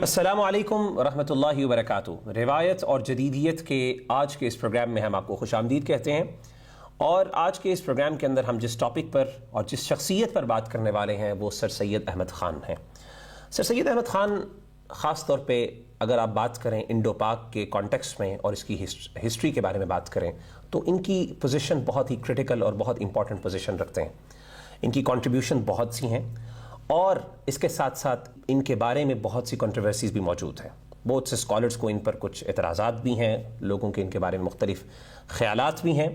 السلام علیکم ورحمۃ اللہ وبرکاتہ۔ روایت اور جدیدیت کے آج کے اس پروگرام میں ہم آپ کو خوش آمدید کہتے ہیں، اور آج کے اس پروگرام کے اندر ہم جس ٹاپک پر اور جس شخصیت پر بات کرنے والے ہیں وہ سر سید احمد خان ہیں۔ سر سید احمد خان خاص طور پہ اگر آپ بات کریں انڈو پاک کے کانٹیکسٹ میں اور اس کی ہسٹری کے بارے میں بات کریں تو ان کی پوزیشن بہت ہی کرٹیکل اور بہت امپورٹنٹ پوزیشن رکھتے ہیں۔ ان کی کنٹریبیوشن بہت سی ہیں، اور اس کے ساتھ ساتھ ان کے بارے میں بہت سی کنٹروورسیز بھی موجود ہیں۔ بہت سے اسکالرس کو ان پر کچھ اعتراضات بھی ہیں، لوگوں کے ان کے بارے میں مختلف خیالات بھی ہیں،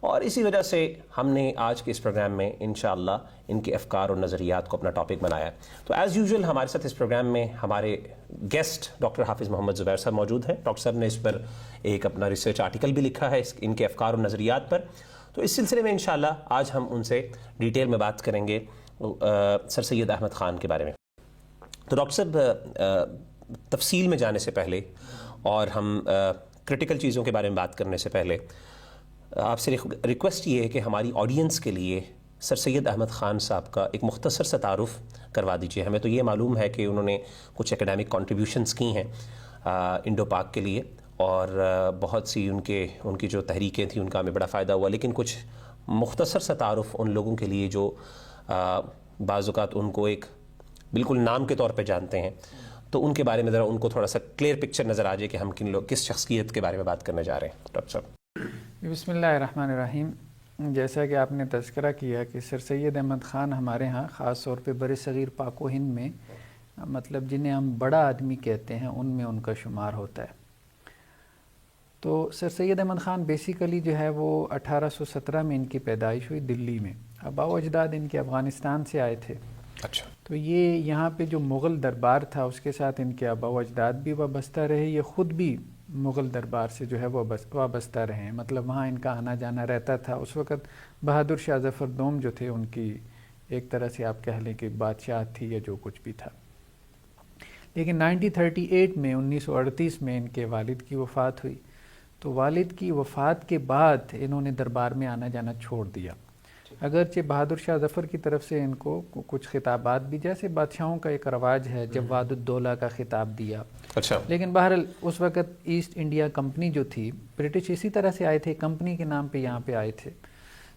اور اسی وجہ سے ہم نے آج کے اس پروگرام میں انشاءاللہ ان کے افکار اور نظریات کو اپنا ٹاپک بنایا ہے۔ تو ایز یوزول ہمارے ساتھ اس پروگرام میں ہمارے گیسٹ ڈاکٹر حافظ محمد زبیر صاحب موجود ہیں۔ ڈاکٹر صاحب نے اس پر ایک اپنا ریسرچ آرٹیکل بھی لکھا ہے ان کے افکار اور نظریات پر، تو اس سلسلے میں انشاءاللہ آج ہم ان سے ڈیٹیل میں بات کریں گے سر سید احمد خان کے بارے میں۔ تو ڈاکٹر صاحب، تفصیل میں جانے سے پہلے اور ہم کرٹیکل چیزوں کے بارے میں بات کرنے سے پہلے آپ سے ریکویسٹ یہ ہے کہ ہماری آڈینس کے لیے سر سید احمد خان صاحب کا ایک مختصر سا تعارف کروا دیجیے۔ ہمیں تو یہ معلوم ہے کہ انہوں نے کچھ اکیڈیمک کنٹریبیوشنز کی ہیں انڈو پاک کے لیے، اور بہت سی ان کی جو تحریکیں تھیں ان کا ہمیں بڑا فائدہ ہوا، لیکن کچھ مختصر سا تعارف ان لوگوں کے لیے جو بعض اوقات ان کو ایک بالکل نام کے طور پہ جانتے ہیں، تو ان کے بارے میں ذرا ان کو تھوڑا سا کلیئر پکچر نظر آ جائے کہ ہم کس شخصیت کے بارے میں بات کرنے جا رہے ہیں۔ ڈاکٹر صاحب بسم اللہ الرحمن الرحیم۔ جیسا کہ آپ نے تذکرہ کیا کہ سر سید احمد خان ہمارے ہاں خاص طور پہ بر صغیر پاک و ہند میں مطلب جنہیں ہم بڑا آدمی کہتے ہیں ان میں ان کا شمار ہوتا ہے۔ تو سر سید احمد خان بیسیکلی جو ہے وہ 1817 میں ان کی پیدائش ہوئی دلی میں۔ آباء و اجداد ان کے افغانستان سے آئے تھے۔ اچھا، تو یہ یہاں پہ جو مغل دربار تھا اس کے ساتھ ان کے آباء و اجداد بھی وابستہ رہے، یہ خود بھی مغل دربار سے جو ہے وہ وابستہ رہے ہیں، مطلب وہاں ان کا آنا جانا رہتا تھا۔ اس وقت بہادر شاہ ظفر دوم جو تھے ان کی ایک طرح سے آپ کہہ لیں کہ بادشاہ تھی یا جو کچھ بھی تھا۔ لیکن 1938 میں 1938 میں ان کے والد کی وفات ہوئی، تو والد کی وفات کے بعد انہوں نے دربار میں آنا جانا چھوڑ دیا۔ اگرچہ بہادر شاہ ظفر کی طرف سے ان کو کچھ خطابات بھی، جیسے بادشاہوں کا ایک رواج ہے، جواد الدولہ کا خطاب دیا، اچھا، لیکن بہرحال اس وقت ایسٹ انڈیا کمپنی جو تھی، برٹش اسی طرح سے آئے تھے، کمپنی کے نام پہ یہاں پہ آئے تھے،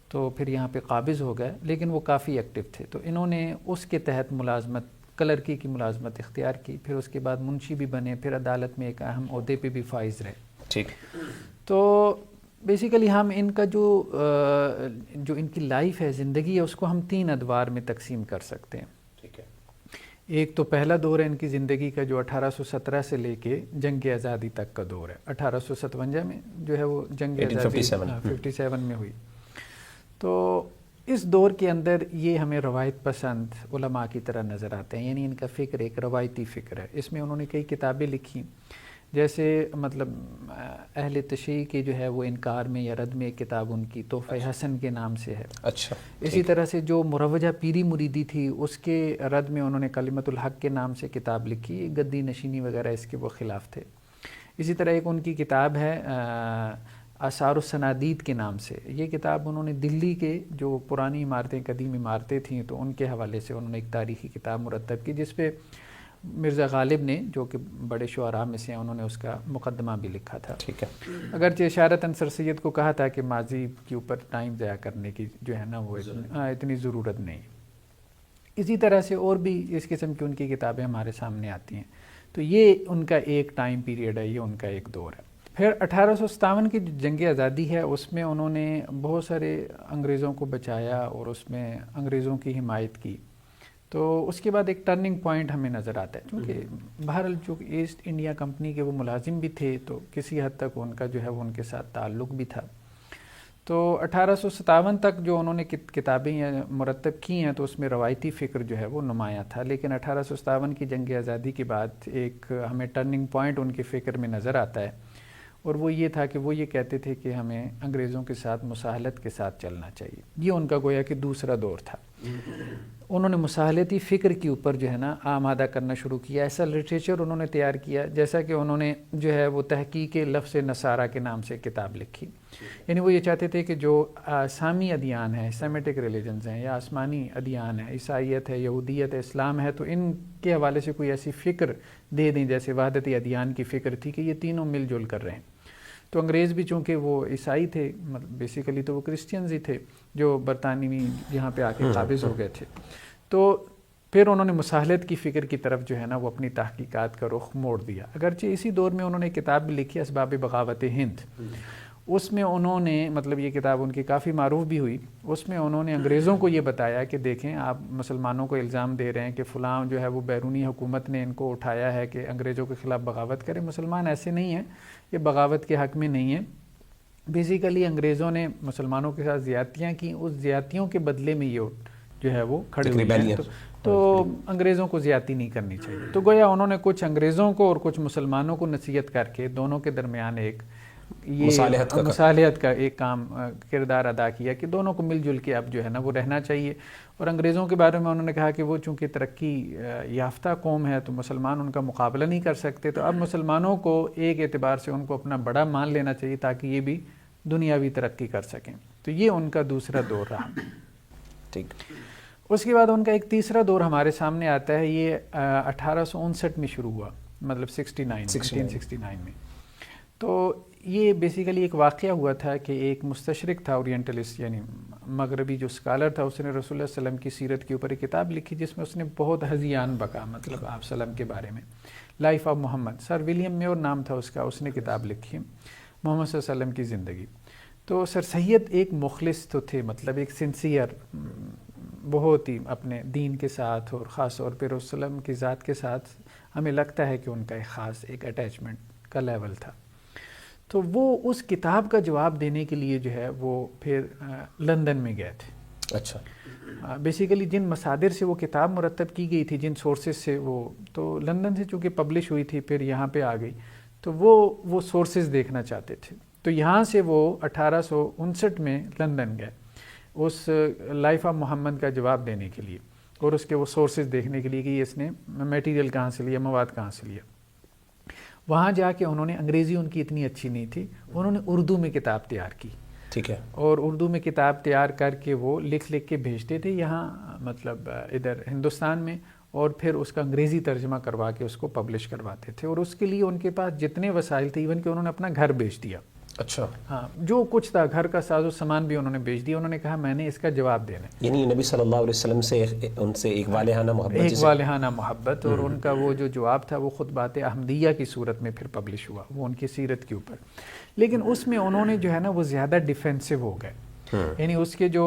تو پھر یہاں پہ قابض ہو گئے، لیکن وہ کافی ایکٹیو تھے، تو انہوں نے اس کے تحت ملازمت کلرکی کی ملازمت اختیار کی، پھر اس کے بعد منشی بھی بنے، پھر عدالت میں ایک اہم عہدے پہ بھی فائز رہے۔ ٹھیک، تو بیسیکلی ہم ان کا جو ان کی لائف ہے، زندگی ہے، اس کو ہم 3 ادوار میں تقسیم کر سکتے ہیں۔ ٹھیک ہے، ایک تو پہلا دور ہے ان کی زندگی کا جو 1817 سے لے کے جنگ آزادی تک کا دور ہے۔ 1857 میں جو ہے وہ جنگ آزادی 57 میں ہوئی۔ تو اس دور کے اندر یہ ہمیں روایت پسند علماء کی طرح نظر آتے ہیں، یعنی ان کا فکر ایک روایتی فکر ہے۔ اس میں انہوں نے کئی کتابیں لکھی، جیسے مطلب اہل تشیع کے جو ہے وہ انکار میں یا رد میں ایک کتاب ان کی تحفہ حسن کے نام سے ہے۔ اچھا، اسی طرح سے جو مروجہ پیری مریدی تھی اس کے رد میں انہوں نے کلمۃ الحق کے نام سے کتاب لکھی، گدی نشینی وغیرہ اس کے وہ خلاف تھے۔ اسی طرح ایک ان کی کتاب ہے آثار الصنادید کے نام سے، یہ کتاب انہوں نے دلی کے جو پرانی عمارتیں، قدیم عمارتیں تھیں، تو ان کے حوالے سے انہوں نے ایک تاریخی کتاب مرتب کی، جس پہ مرزا غالب نے جو کہ بڑے شعراء میں سے ہیں انہوں نے اس کا مقدمہ بھی لکھا تھا۔ ٹھیک ہے، اگرچہ اشارتاً سر سید کو کہا تھا کہ ماضی کے اوپر ٹائم ضائع کرنے کی جو ہے نا وہ اتنی ضرورت نہیں۔ اسی طرح سے اور بھی اس قسم کی ان کی کتابیں ہمارے سامنے آتی ہیں۔ تو یہ ان کا ایک ٹائم پیریڈ ہے، یہ ان کا ایک دور ہے۔ پھر 1857 کی جو جنگ آزادی ہے اس میں انہوں نے بہت سارے انگریزوں کو بچایا اور اس میں انگریزوں کی حمایت کی۔ تو اس کے بعد ایک ٹرننگ پوائنٹ ہمیں نظر آتا ہے، کیونکہ بہرحال جو ایسٹ انڈیا کمپنی کے وہ ملازم بھی تھے، تو کسی حد تک ان کا جو ہے وہ ان کے ساتھ تعلق بھی تھا۔ تو 1857 تک جو انہوں نے کتابیں مرتب کی ہیں تو اس میں روایتی فکر جو ہے وہ نمایاں تھا، لیکن 1857 کی جنگ آزادی کے بعد ایک ہمیں ٹرننگ پوائنٹ ان کے فکر میں نظر آتا ہے، اور وہ یہ تھا کہ وہ یہ کہتے تھے کہ ہمیں انگریزوں کے ساتھ مساہلت کے ساتھ چلنا چاہیے۔ یہ ان کا گویا کہ دوسرا دور تھا۔ انہوں نے مصالحتی فکر کے اوپر جو ہے نا آمادہ کرنا شروع کیا. ایسا لٹریچر انہوں نے تیار کیا جیسا کہ انہوں نے جو ہے وہ تحقیق لفظ نصارہ کے نام سے کتاب لکھی. یعنی وہ یہ چاہتے تھے کہ جو سامی ادیان ہیں، سیمیٹک ریلیجنز ہیں یا آسمانی ادیان ہیں، عیسائیت ہے، یہودیت ہے، اسلام ہے، تو ان کے حوالے سے کوئی ایسی فکر دے دیں جیسے وحدت ادیان کی فکر تھی کہ یہ تینوں مل جل کر رہیں. تو انگریز بھی چونکہ وہ عیسائی تھے، بیسیکلی تو وہ کرسچنز ہی تھے جو برطانوی یہاں پہ آ کے قابض ہو گئے تھے، تو پھر انہوں نے مصالحت کی فکر کی طرف جو ہے نا وہ اپنی تحقیقات کا رخ موڑ دیا. اگرچہ اسی دور میں انہوں نے کتاب بھی لکھی اسباب بغاوت ہند. اس میں انہوں نے مطلب یہ کتاب ان کی کافی معروف بھی ہوئی. اس میں انہوں نے انگریزوں کو یہ بتایا کہ دیکھیں آپ مسلمانوں کو الزام دے رہے ہیں کہ فلاں جو ہے وہ بیرونی حکومت نے ان کو اٹھایا ہے کہ انگریزوں کے خلاف بغاوت کریں. مسلمان ایسے نہیں ہیں، یہ بغاوت کے حق میں نہیں ہیں. بیسیکلی انگریزوں نے مسلمانوں کے ساتھ زیادتیاں کی، اس زیادتیوں کے بدلے میں یہ جو ہے وہ کھڑے ہوئے ہیں، تو انگریزوں کو زیادتی نہیں کرنی چاہیے. تو گویا انہوں نے کچھ انگریزوں کو اور کچھ مسلمانوں کو نصیحت کر کے دونوں کے درمیان ایک یہ مصالحت کا ایک کام کردار ادا کیا کہ دونوں کو مل جل کے اب جو ہے نا وہ رہنا چاہیے. اور انگریزوں کے بارے میں انہوں نے کہا کہ وہ چونکہ ترقی یافتہ قوم ہے تو مسلمان ان کا مقابلہ نہیں کر سکتے، تو اب مسلمانوں کو ایک اعتبار سے ان کو اپنا بڑا مان لینا چاہیے تاکہ یہ بھی دنیاوی ترقی کر سکیں. تو یہ ان کا دوسرا دور رہا. ٹھیک. اس کے بعد ان کا ایک تیسرا دور ہمارے سامنے آتا ہے. یہ 1859 میں شروع ہوا، مطلب 1969 میں. تو یہ بیسیکلی ایک واقعہ ہوا تھا کہ ایک مستشرق تھا، اورینٹلسٹ یعنی مغربی جو اسکالر تھا، اس نے رسول اللہ صلی اللہ علیہ وسلم کی سیرت کے اوپر ایک کتاب لکھی جس میں اس نے بہت ہذیان بکا مطلب آپ صلی اللہ علیہ وسلم کے بارے میں. Life of Muhammad, sir William Muir نام تھا اس کا، اس نے کتاب لکھی محمد صلی اللہ علیہ وسلم کی زندگی. تو سر سید ایک مخلص تو تھے، مطلب ایک سنسیئر، بہت ہی اپنے دین کے ساتھ اور خاص طور پہ رسول اللہ علیہ وسلم کی ذات کے ساتھ ہمیں لگتا ہے کہ ان کا ایک خاص ایک اٹیچمنٹ کا لیول تھا. تو وہ اس کتاب کا جواب دینے کے لیے جو ہے وہ پھر لندن میں گئے تھے. اچھا. بیسیکلی جن مصادر سے وہ کتاب مرتب کی گئی تھی، جن سورسز سے وہ، تو لندن سے چونکہ پبلش ہوئی تھی پھر یہاں پہ آ گئی، تو وہ سورسز دیکھنا چاہتے تھے. تو یہاں سے وہ 1859 میں لندن گئے اس لائف آف محمد کا جواب دینے کے لیے اور اس کے وہ سورسز دیکھنے کے لیے کہ اس نے میٹیریل کہاں سے لیا، مواد کہاں سے لیا. وہاں جا کے انہوں نے، انگریزی ان کی اتنی اچھی نہیں تھی، انہوں نے اردو میں کتاب تیار کی. ٹھیک ہے. اور اردو میں کتاب تیار کر کے وہ لکھ کے بھیجتے تھے یہاں مطلب ادھر ہندوستان میں، اور پھر اس کا انگریزی ترجمہ کروا کے اس کو پبلش کرواتے تھے. اور اس کے لیے ان کے پاس جتنے وسائل تھے، ایون کہ انہوں نے اپنا گھر بیچ دیا. اچھا. ہاں، جو کچھ تھا گھر کا ساز و سامان بھی انہوں نے بیچ دیا. انہوں نے کہا میں نے اس کا جواب دینا ہے. یعنی نبی صلی اللہ علیہ وسلم سے ان سے ایک والہانہ محبت اور ان کا وہ جو جواب تھا وہ خطبات احمدیہ کی صورت میں پھر پبلش ہوا، وہ ان کی سیرت کے اوپر. لیکن اس میں انہوں نے جو ہے نا وہ زیادہ ڈیفینسو ہو گئے. یعنی اس کے جو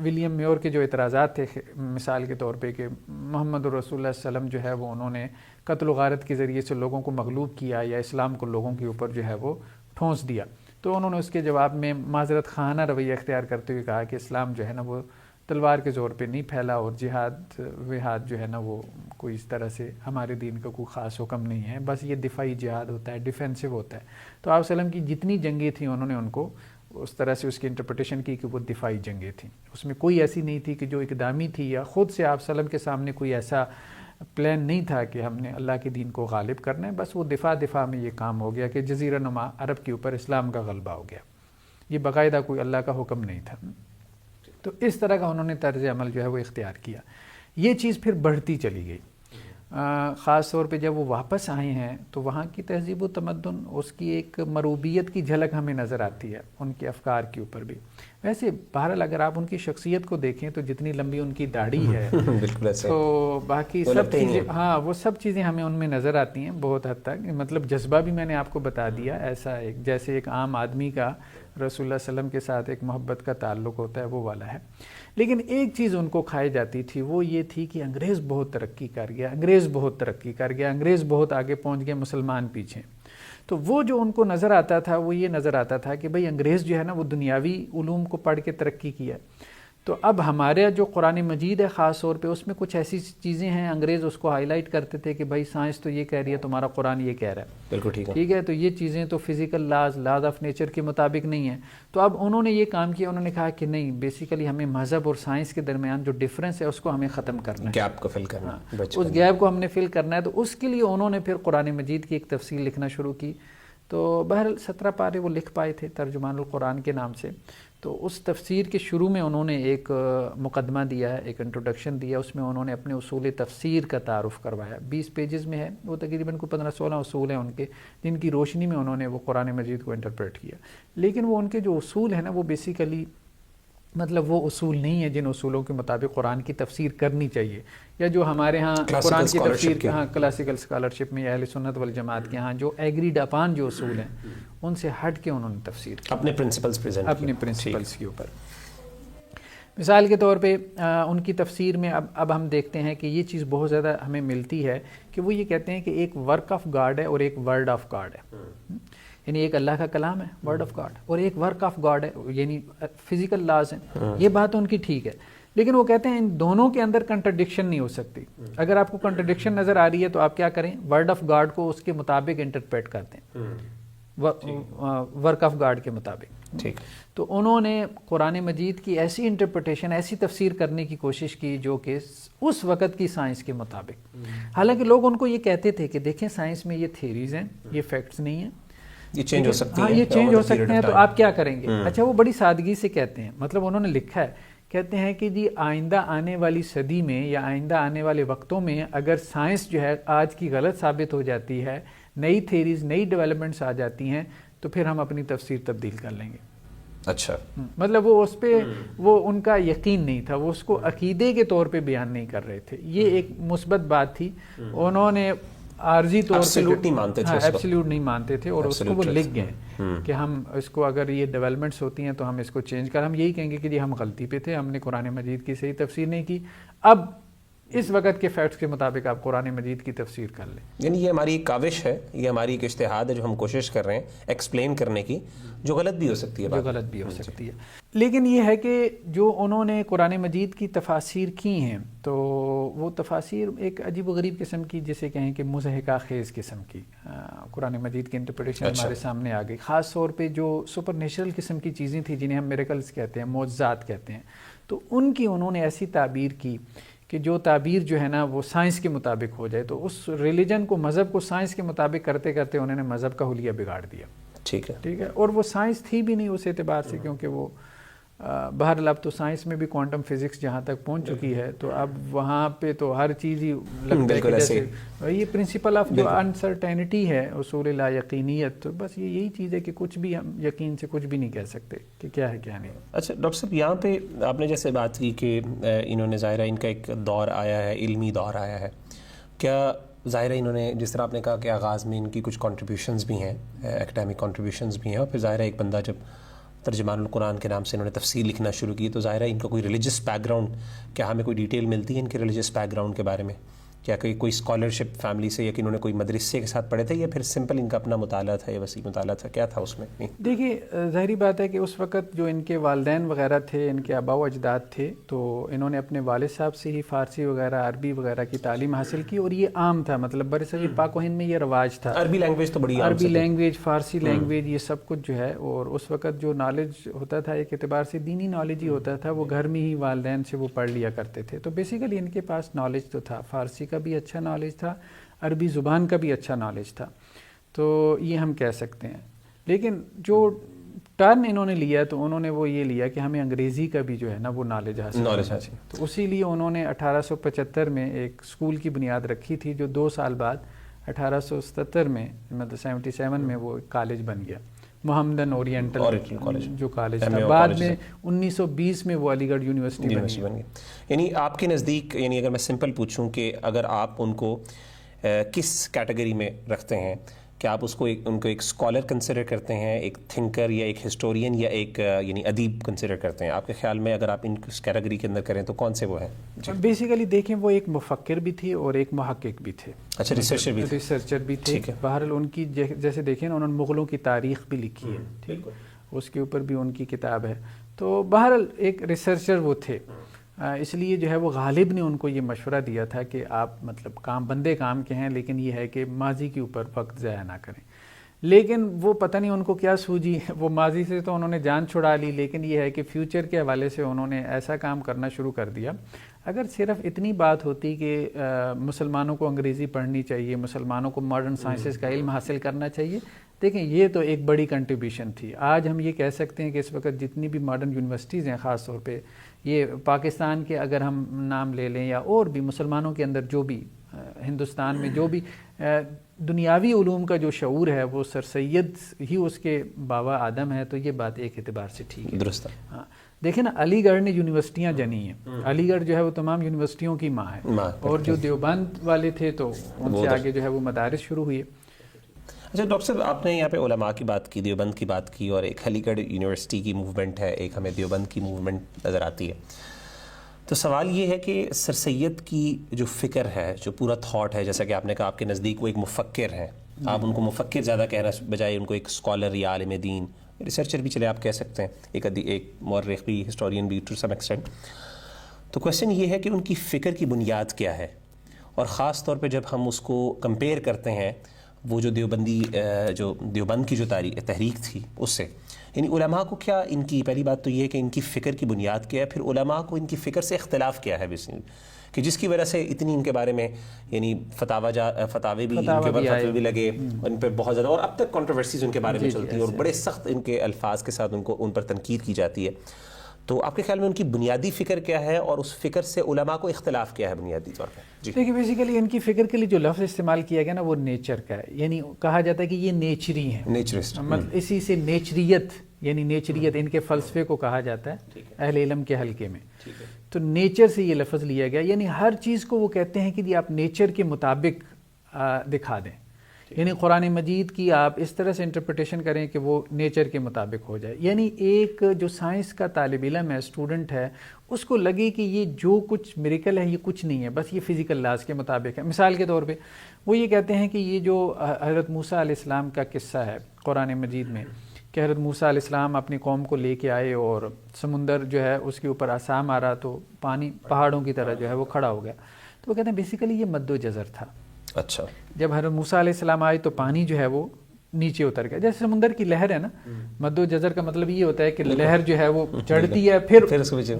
ولیم میور کے جو اعتراضات تھے، مثال کے طور پہ کہ محمد رسول اللہ صلی اللہ علیہ وسلم جو ہے وہ انہوں نے قتل و غارت کے ذریعے سے لوگوں کو مغلوب کیا یا اسلام کو لوگوں کے اوپر جو ہے وہ ٹھونس دیا، تو انہوں نے اس کے جواب میں معذرت خانہ رویہ اختیار کرتے ہوئے کہا کہ اسلام جو ہے نا وہ تلوار کے زور پہ نہیں پھیلا، اور جہاد وہاد جو ہے نا وہ کوئی اس طرح سے ہمارے دین کا کوئی خاص حکم نہیں ہے، بس یہ دفاعی جہاد ہوتا ہے، ڈیفینسو ہوتا ہے. تو آپ صلی اللہ علیہ وسلم کی جتنی جنگیں تھیں انہوں نے ان کو اس طرح سے اس کی انٹرپریٹیشن کی کہ وہ دفاعی جنگیں تھیں. اس میں کوئی ایسی نہیں تھی کہ جو اقدامی تھی، یا خود سے آپ صلی اللہ علیہ وسلم کے سامنے کوئی ایسا پلان نہیں تھا کہ ہم نے اللہ کے دین کو غالب کرنا ہے. بس وہ دفاع میں یہ کام ہو گیا کہ جزیرہ نما عرب کے اوپر اسلام کا غلبہ ہو گیا. یہ باقاعدہ کوئی اللہ کا حکم نہیں تھا. تو اس طرح کا انہوں نے طرز عمل جو ہے وہ اختیار کیا. یہ چیز پھر بڑھتی چلی گئی. خاص طور پہ جب وہ واپس آئے ہیں تو وہاں کی تہذیب و تمدن، اس کی ایک مروبیت کی جھلک ہمیں نظر آتی ہے ان کے افکار کے اوپر بھی. ویسے بہرحال اگر آپ ان کی شخصیت کو دیکھیں تو جتنی لمبی ان کی داڑھی ہے تو باقی سب چیزیں، ہاں وہ سب چیزیں ہمیں ان میں نظر آتی ہیں بہت حد تک. مطلب جذبہ بھی میں نے آپ کو بتا دیا، ایسا ایک جیسے ایک عام آدمی کا رسول اللہ صلی اللہ علیہ وسلم کے ساتھ ایک محبت کا تعلق ہوتا ہے، وہ والا ہے. لیکن ایک چیز ان کو کھائی جاتی تھی، وہ یہ تھی کہ انگریز بہت ترقی کر گیا، انگریز بہت آگے پہنچ گیا، مسلمان پیچھے. تو وہ جو ان کو نظر آتا تھا وہ یہ نظر آتا تھا کہ بھئی انگریز جو ہے نا وہ دنیاوی علوم کو پڑھ کے ترقی کیا. تو اب ہمارے جو قرآن مجید ہے خاص طور پہ اس میں کچھ ایسی چیزیں ہیں، انگریز اس کو ہائی لائٹ کرتے تھے کہ بھائی سائنس تو یہ کہہ رہی ہے، تمہارا قرآن یہ کہہ رہا ہے، بالکل ٹھیک ہے، تو یہ چیزیں تو فزیکل لاز آف نیچر کے مطابق نہیں ہیں. تو اب انہوں نے یہ کام کیا، انہوں نے کہا کہ نہیں، بیسیکلی ہمیں مذہب اور سائنس کے درمیان جو ڈفرینس ہے اس کو ہمیں ختم کرنا ہے، گیپ کو فل کرنا، اس گیپ کو ہم نے فل کرنا ہے. تو اس کے لیے انہوں نے پھر قرآن مجید کی ایک تفسیر لکھنا شروع کی. تو بہرحال 17 پارے وہ لکھ پائے تھے ترجمان القرآن کے نام سے. تو اس تفسیر کے شروع میں انہوں نے ایک مقدمہ دیا ہے، ایک انٹروڈکشن دیا، اس میں انہوں نے اپنے اصول تفسیر کا تعارف کروایا. 20 پیجز میں ہے وہ، تقریباً کو 15-16 اصول ہیں ان کے، جن کی روشنی میں انہوں نے وہ قرآن مجید کو انٹرپریٹ کیا. لیکن وہ ان کے جو اصول ہیں نا، وہ بیسیکلی مطلب وہ اصول نہیں ہے جن اصولوں کے مطابق قرآن کی تفسیر کرنی چاہیے، یا جو ہمارے ہاں قرآن کی تفسیر کے ہاں کلاسیکل اسکالرشپ میں یا اہل سنت والجماعت کے ہاں جو ایگریڈ اپان جو اصول ہیں ان سے ہٹ کے انہوں نے تفسیر کی اپنے پرنسپلز پریزنٹ، اپنے پرنسپلز کے اوپر. مثال کے طور پہ ان کی تفسیر میں اب ہم دیکھتے ہیں کہ یہ چیز بہت زیادہ ہمیں ملتی ہے کہ وہ یہ کہتے ہیں کہ ایک ورک آف گاڈ ہے اور ایک ورڈ آف گاڈ ہے. یعنی ایک اللہ کا کلام ہے ورڈ آف گاڈ، اور ایک ورک آف گاڈ ہے یعنی فزیکل لاز ہیں. یہ بات ان کی ٹھیک ہے، لیکن وہ کہتے ہیں ان دونوں کے اندر کنٹرڈکشن نہیں ہو سکتی. اگر آپ کو کنٹرڈکشن نظر آ رہی ہے تو آپ کیا کریں، ورڈ آف گاڈ کو اس کے مطابق انٹرپریٹ کرتے ہیں، ورک آف گاڈ کے مطابق. ٹھیک. تو انہوں نے قرآن مجید کی ایسی انٹرپریٹیشن، ایسی تفسیر کرنے کی کوشش کی جو کہ اس وقت کی سائنس کے مطابق. حالانکہ لوگ ان کو یہ کہتے تھے کہ دیکھیں سائنس میں یہ تھیریز ہیں، یہ فیکٹس نہیں ہیں، یہ چینج ہو سکتی ہیں، یہ چینج ہو سکتے ہیں، تو آپ کیا کریں گے؟ اچھا، وہ بڑی سادگی سے کہتے ہیں، مطلب انہوں نے لکھا ہے، کہتے ہیں کہ جی آئندہ آنے والی صدی میں یا آئندہ آنے والے وقتوں میں اگر سائنس جو ہے آج کی غلط ثابت ہو جاتی ہے، نئی تھیریز، نئی ڈیولپمنٹس آ جاتی ہیں، تو پھر ہم اپنی تفسیر تبدیل کر لیں گے. اچھا، مطلب وہ اس پہ وہ ان کا یقین نہیں تھا، وہ اس کو عقیدے کے طور پہ بیان نہیں کر رہے تھے. یہ ایک مثبت بات تھی. انہوں نے عارضی طور پہ ایبسلیوٹ نہیں مانتے تھے، اور اس کو وہ لکھ گئے کہ ہم اس کو اگر یہ ڈیولپمنٹس ہوتی ہیں تو ہم اس کو چینج کر، ہم یہی کہیں گے کہ جی ہم غلطی پہ تھے، ہم نے قرآن مجید کی صحیح تفسیر نہیں کی، اب اس وقت کے فیکٹس کے مطابق آپ قرآن مجید کی تفسیر کر لیں. یعنی یہ ہماری ایک کاوش ہے، یہ ہماری ایک اجتہاد ہے جو ہم کوشش کر رہے ہیں ایکسپلین کرنے کی، جو غلط بھی ہو سکتی ہے، جو غلط بھی ہو سکتی ہے. لیکن یہ ہے کہ جو انہوں نے قرآن مجید کی تفاسیر کی ہیں تو وہ تفاسیر ایک عجیب و غریب قسم کی، جسے کہیں کہ مضحکہ خیز قسم کی قرآن مجید کی انٹرپریٹیشن ہمارے سامنے آ گئی. خاص طور پہ جو سپر نیچرل قسم کی چیزیں تھیں جنہیں ہم میریکلز کہتے ہیں، معجزات کہتے ہیں، تو ان کی انہوں نے ایسی تعبیر کی کہ جو تعبیر جو ہے نا وہ سائنس کے مطابق ہو جائے. تو اس ریلیجن کو، مذہب کو سائنس کے مطابق کرتے کرتے انہوں نے مذہب کا حلیہ بگاڑ دیا. ٹھیک ہے. اور وہ سائنس تھی بھی نہیں اس اعتبار سے، کیونکہ وہ بہرحال اب تو سائنس میں بھی کوانٹم فزکس جہاں تک پہنچ چکی ہے، تو اب وہاں پہ تو ہر چیز ہی لگتا ہے کہ جیسے یہ پرنسپل آف جو انسرٹینٹی ہے، اصول لا یقینیت، تو بس یہی چیز ہے کہ کچھ بھی ہم یقین سے کچھ بھی نہیں کہہ سکتے کہ کیا ہے کیا نہیں. اچھا ڈاکٹر صاحب، یہاں پہ آپ نے جیسے بات کی کہ انہوں نے ظاہرہ ان کا ایک دور آیا ہے، علمی دور آیا ہے، کیا ظاہرہ انہوں نے جس طرح آپ نے کہا کہ آغاز میں ان کی کچھ کنٹریبیوشنز بھی ہیں، ایکڈیمک کنٹریبیوشنز بھی ہیں، اور پھر ظاہرہ ایک بندہ جب ترجمان القرآن کے نام سے انہوں نے تفسیر لکھنا شروع کی تو ظاہرہ ان کا کوئی ریلیجس بیک گراؤنڈ، کیا ہمیں کوئی ڈیٹیل ملتی ہے ان کے ریلیجس بیک گراؤنڈ کے بارے میں؟ کیا کوئی اسکالرشپ فیملی سے، یا کہ انہوں نے کوئی مدرسے کے ساتھ پڑھے تھے، یا پھر سمپل ان کا اپنا مطالعہ تھا یا وسیع مطالعہ تھا، کیا تھا اس میں؟ دیکھیے ظاہری بات ہے کہ اس وقت جو ان کے والدین وغیرہ تھے، ان کے آباء و اجداد تھے، تو انہوں نے اپنے والد صاحب سے ہی فارسی وغیرہ، عربی وغیرہ کی تعلیم حاصل کی، اور یہ عام تھا، مطلب برصغیر پاک و ہند میں یہ رواج تھا. عربی لینگویج تو بڑی عربی لینگویج، فارسی لینگویج، یہ سب کچھ جو ہے. اور اس وقت جو نالج ہوتا تھا ایک اعتبار سے دینی نالج ہی ہوتا تھا، وہ گھر میں ہی والدین سے وہ پڑھ لیا کرتے تھے. تو بیسیکلی ان کے پاس نالج تو تھا، فارسی کا بھی اچھا نالج تھا، عربی زبان کا بھی اچھا نالج تھا، تو یہ ہم کہہ سکتے ہیں. لیکن جو ٹرن انہوں نے لیا تو انہوں نے وہ یہ لیا کہ ہمیں انگریزی کا بھی جو ہے نا وہ نالج حاصل. تو اسی لیے انہوں نے 1875 میں ایک اسکول کی بنیاد رکھی تھی، جو 2 سال بعد 1877 میں مطلب 77 میں وہ کالج بن گیا، محمدن اورینٹل جو کالج تھا. بعد میں 1920 میں وہ علی گڑھ یونیورسٹی بن گئی. یعنی آپ کے نزدیک، یعنی اگر میں سمپل پوچھوں کہ اگر آپ ان کو کس کیٹیگری میں رکھتے ہیں، کہ آپ ان کو ایک اسکالر کنسیڈر کرتے ہیں، ایک تھنکر، یا ایک ہسٹورین، یا ایک یعنی ادیب کنسیڈر کرتے ہیں؟ آپ کے خیال میں اگر آپ ان اس کیٹیگری کے اندر کریں تو کون سے وہ ہیں؟ بیسیکلی دیکھیں وہ ایک مفکر بھی تھے اور ایک محقق بھی تھے. اچھا، ریسرچر بھی تھے. بہرحال ان کی جیسے دیکھیں نا، انہوں نے مغلوں کی تاریخ بھی لکھی ہے. ٹھیک، اس کے اوپر بھی ان کی کتاب ہے. تو بہرحال ایک ریسرچر وہ تھے, اس لیے جو ہے وہ غالب نے ان کو یہ مشورہ دیا تھا کہ آپ مطلب بندے کام کے ہیں, لیکن یہ ہے کہ ماضی کے اوپر وقت ضائع نہ کریں. لیکن وہ پتہ نہیں ان کو کیا سوجی, وہ ماضی سے تو انہوں نے جان چھڑا لی, لیکن یہ ہے کہ فیوچر کے حوالے سے انہوں نے ایسا کام کرنا شروع کر دیا. اگر صرف اتنی بات ہوتی کہ مسلمانوں کو انگریزی پڑھنی چاہیے, مسلمانوں کو ماڈرن سائنسز کا علم حاصل کرنا چاہیے, دیکھیں یہ تو ایک بڑی کنٹریبیوشن تھی. آج ہم یہ کہہ سکتے ہیں کہ اس وقت جتنی بھی ماڈرن یونیورسٹیز ہیں, خاص طور پہ یہ پاکستان کے اگر ہم نام لے لیں یا اور بھی مسلمانوں کے اندر جو بھی ہندوستان میں جو بھی دنیاوی علوم کا جو شعور ہے وہ سر سید ہی اس کے بابا آدم ہے. تو یہ بات ایک اعتبار سے ٹھیک ہے, درست ہے. ہاں دیکھیں نا, علی گڑھ نے یونیورسٹیاں جنی ہیں, علی گڑھ جو ہے وہ تمام یونیورسٹیوں کی ماں ہے, اور جو دیوبند والے تھے تو ان سے آگے جو ہے وہ مدارس شروع ہوئے. اچھا ڈاکٹر صاحب, آپ نے یہاں پہ علماء کی بات کی, دیوبند کی بات کی, اور ایک علی گڑھ یونیورسٹی کی موومنٹ ہے, ایک ہمیں دیوبند کی موومنٹ نظر آتی ہے. تو سوال یہ ہے کہ سر سید کی جو فکر ہے, جو پورا تھاٹ ہے, جیسا کہ آپ نے کہا آپ کے نزدیک وہ ایک مفکر ہیں, آپ ان کو مفکر زیادہ کہنا بجائے ان کو ایک اسکالر یا عالم دین, ریسرچر بھی چلے آپ کہہ سکتے ہیں, ایک مورخ بھی, ہسٹورین بھی ٹو سم ایکسٹینٹ. تو کویشچن یہ ہے کہ ان کی فکر کی بنیاد کیا ہے, اور خاص طور پہ جب ہم اس کو کمپیئر کرتے ہیں وہ جو دیوبند کی جو تحریک تھی اس سے, یعنی علماء کو کیا ان کی, پہلی بات تو یہ ہے کہ ان کی فکر کی بنیاد کیا ہے, پھر علماء کو ان کی فکر سے اختلاف کیا ہے کہ جس کی وجہ سے اتنی ان کے بارے میں یعنی فتاوے بھی ان کے فتوے بھی لگے, ان پہ بہت زیادہ, اور اب تک کنٹروورسیز ان کے بارے میں چلتی ہیں, اور بڑے سخت ان کے الفاظ کے ساتھ ان پر تنقید کی جاتی ہے. تو آپ کے خیال میں ان کی بنیادی فکر کیا ہے, اور اس فکر سے علماء کو اختلاف کیا ہے بنیادی طور پہ؟ جی دیکھیے, بیسیکلی ان کی فکر کے لیے جو لفظ استعمال کیا گیا نا وہ نیچر کا ہے, یعنی کہا جاتا ہے کہ یہ نیچری ہیں, نیچرسٹ, مطلب اسی سے نیچریت, یعنی نیچریت ان کے فلسفے کو کہا جاتا ہے اہل علم کے حلقے میں. تو نیچر سے یہ لفظ لیا گیا, یعنی ہر چیز کو وہ کہتے ہیں کہ یہ آپ نیچر کے مطابق دکھا دیں, یعنی قرآن مجید کی آپ اس طرح سے انٹرپریٹیشن کریں کہ وہ نیچر کے مطابق ہو جائے. یعنی ایک جو سائنس کا طالب علم ہے, اسٹوڈنٹ ہے, اس کو لگے کہ یہ جو کچھ میریکل ہے یہ کچھ نہیں ہے, بس یہ فزیکل لاز کے مطابق ہے. مثال کے طور پہ وہ یہ کہتے ہیں کہ یہ جو حضرت موسیٰ علیہ السلام کا قصہ ہے قرآن مجید میں, کہ حضرت موسیٰ علیہ السلام اپنی قوم کو لے کے آئے اور سمندر جو ہے اس کے اوپر عصا مارا تو پانی پہاڑوں کی طرح جو ہے وہ کھڑا ہو گیا. تو وہ کہتے ہیں بیسیکلی یہ مد و جزر تھا. اچھا, جب حضرت موسیٰ علیہ السلام آئے تو پانی جو ہے وہ نیچے اتر گیا, جیسے سمندر کی لہر ہے نا, مد و جزر کا مطلب یہ ہوتا ہے کہ لہر جو ہے وہ چڑھتی ہے پھر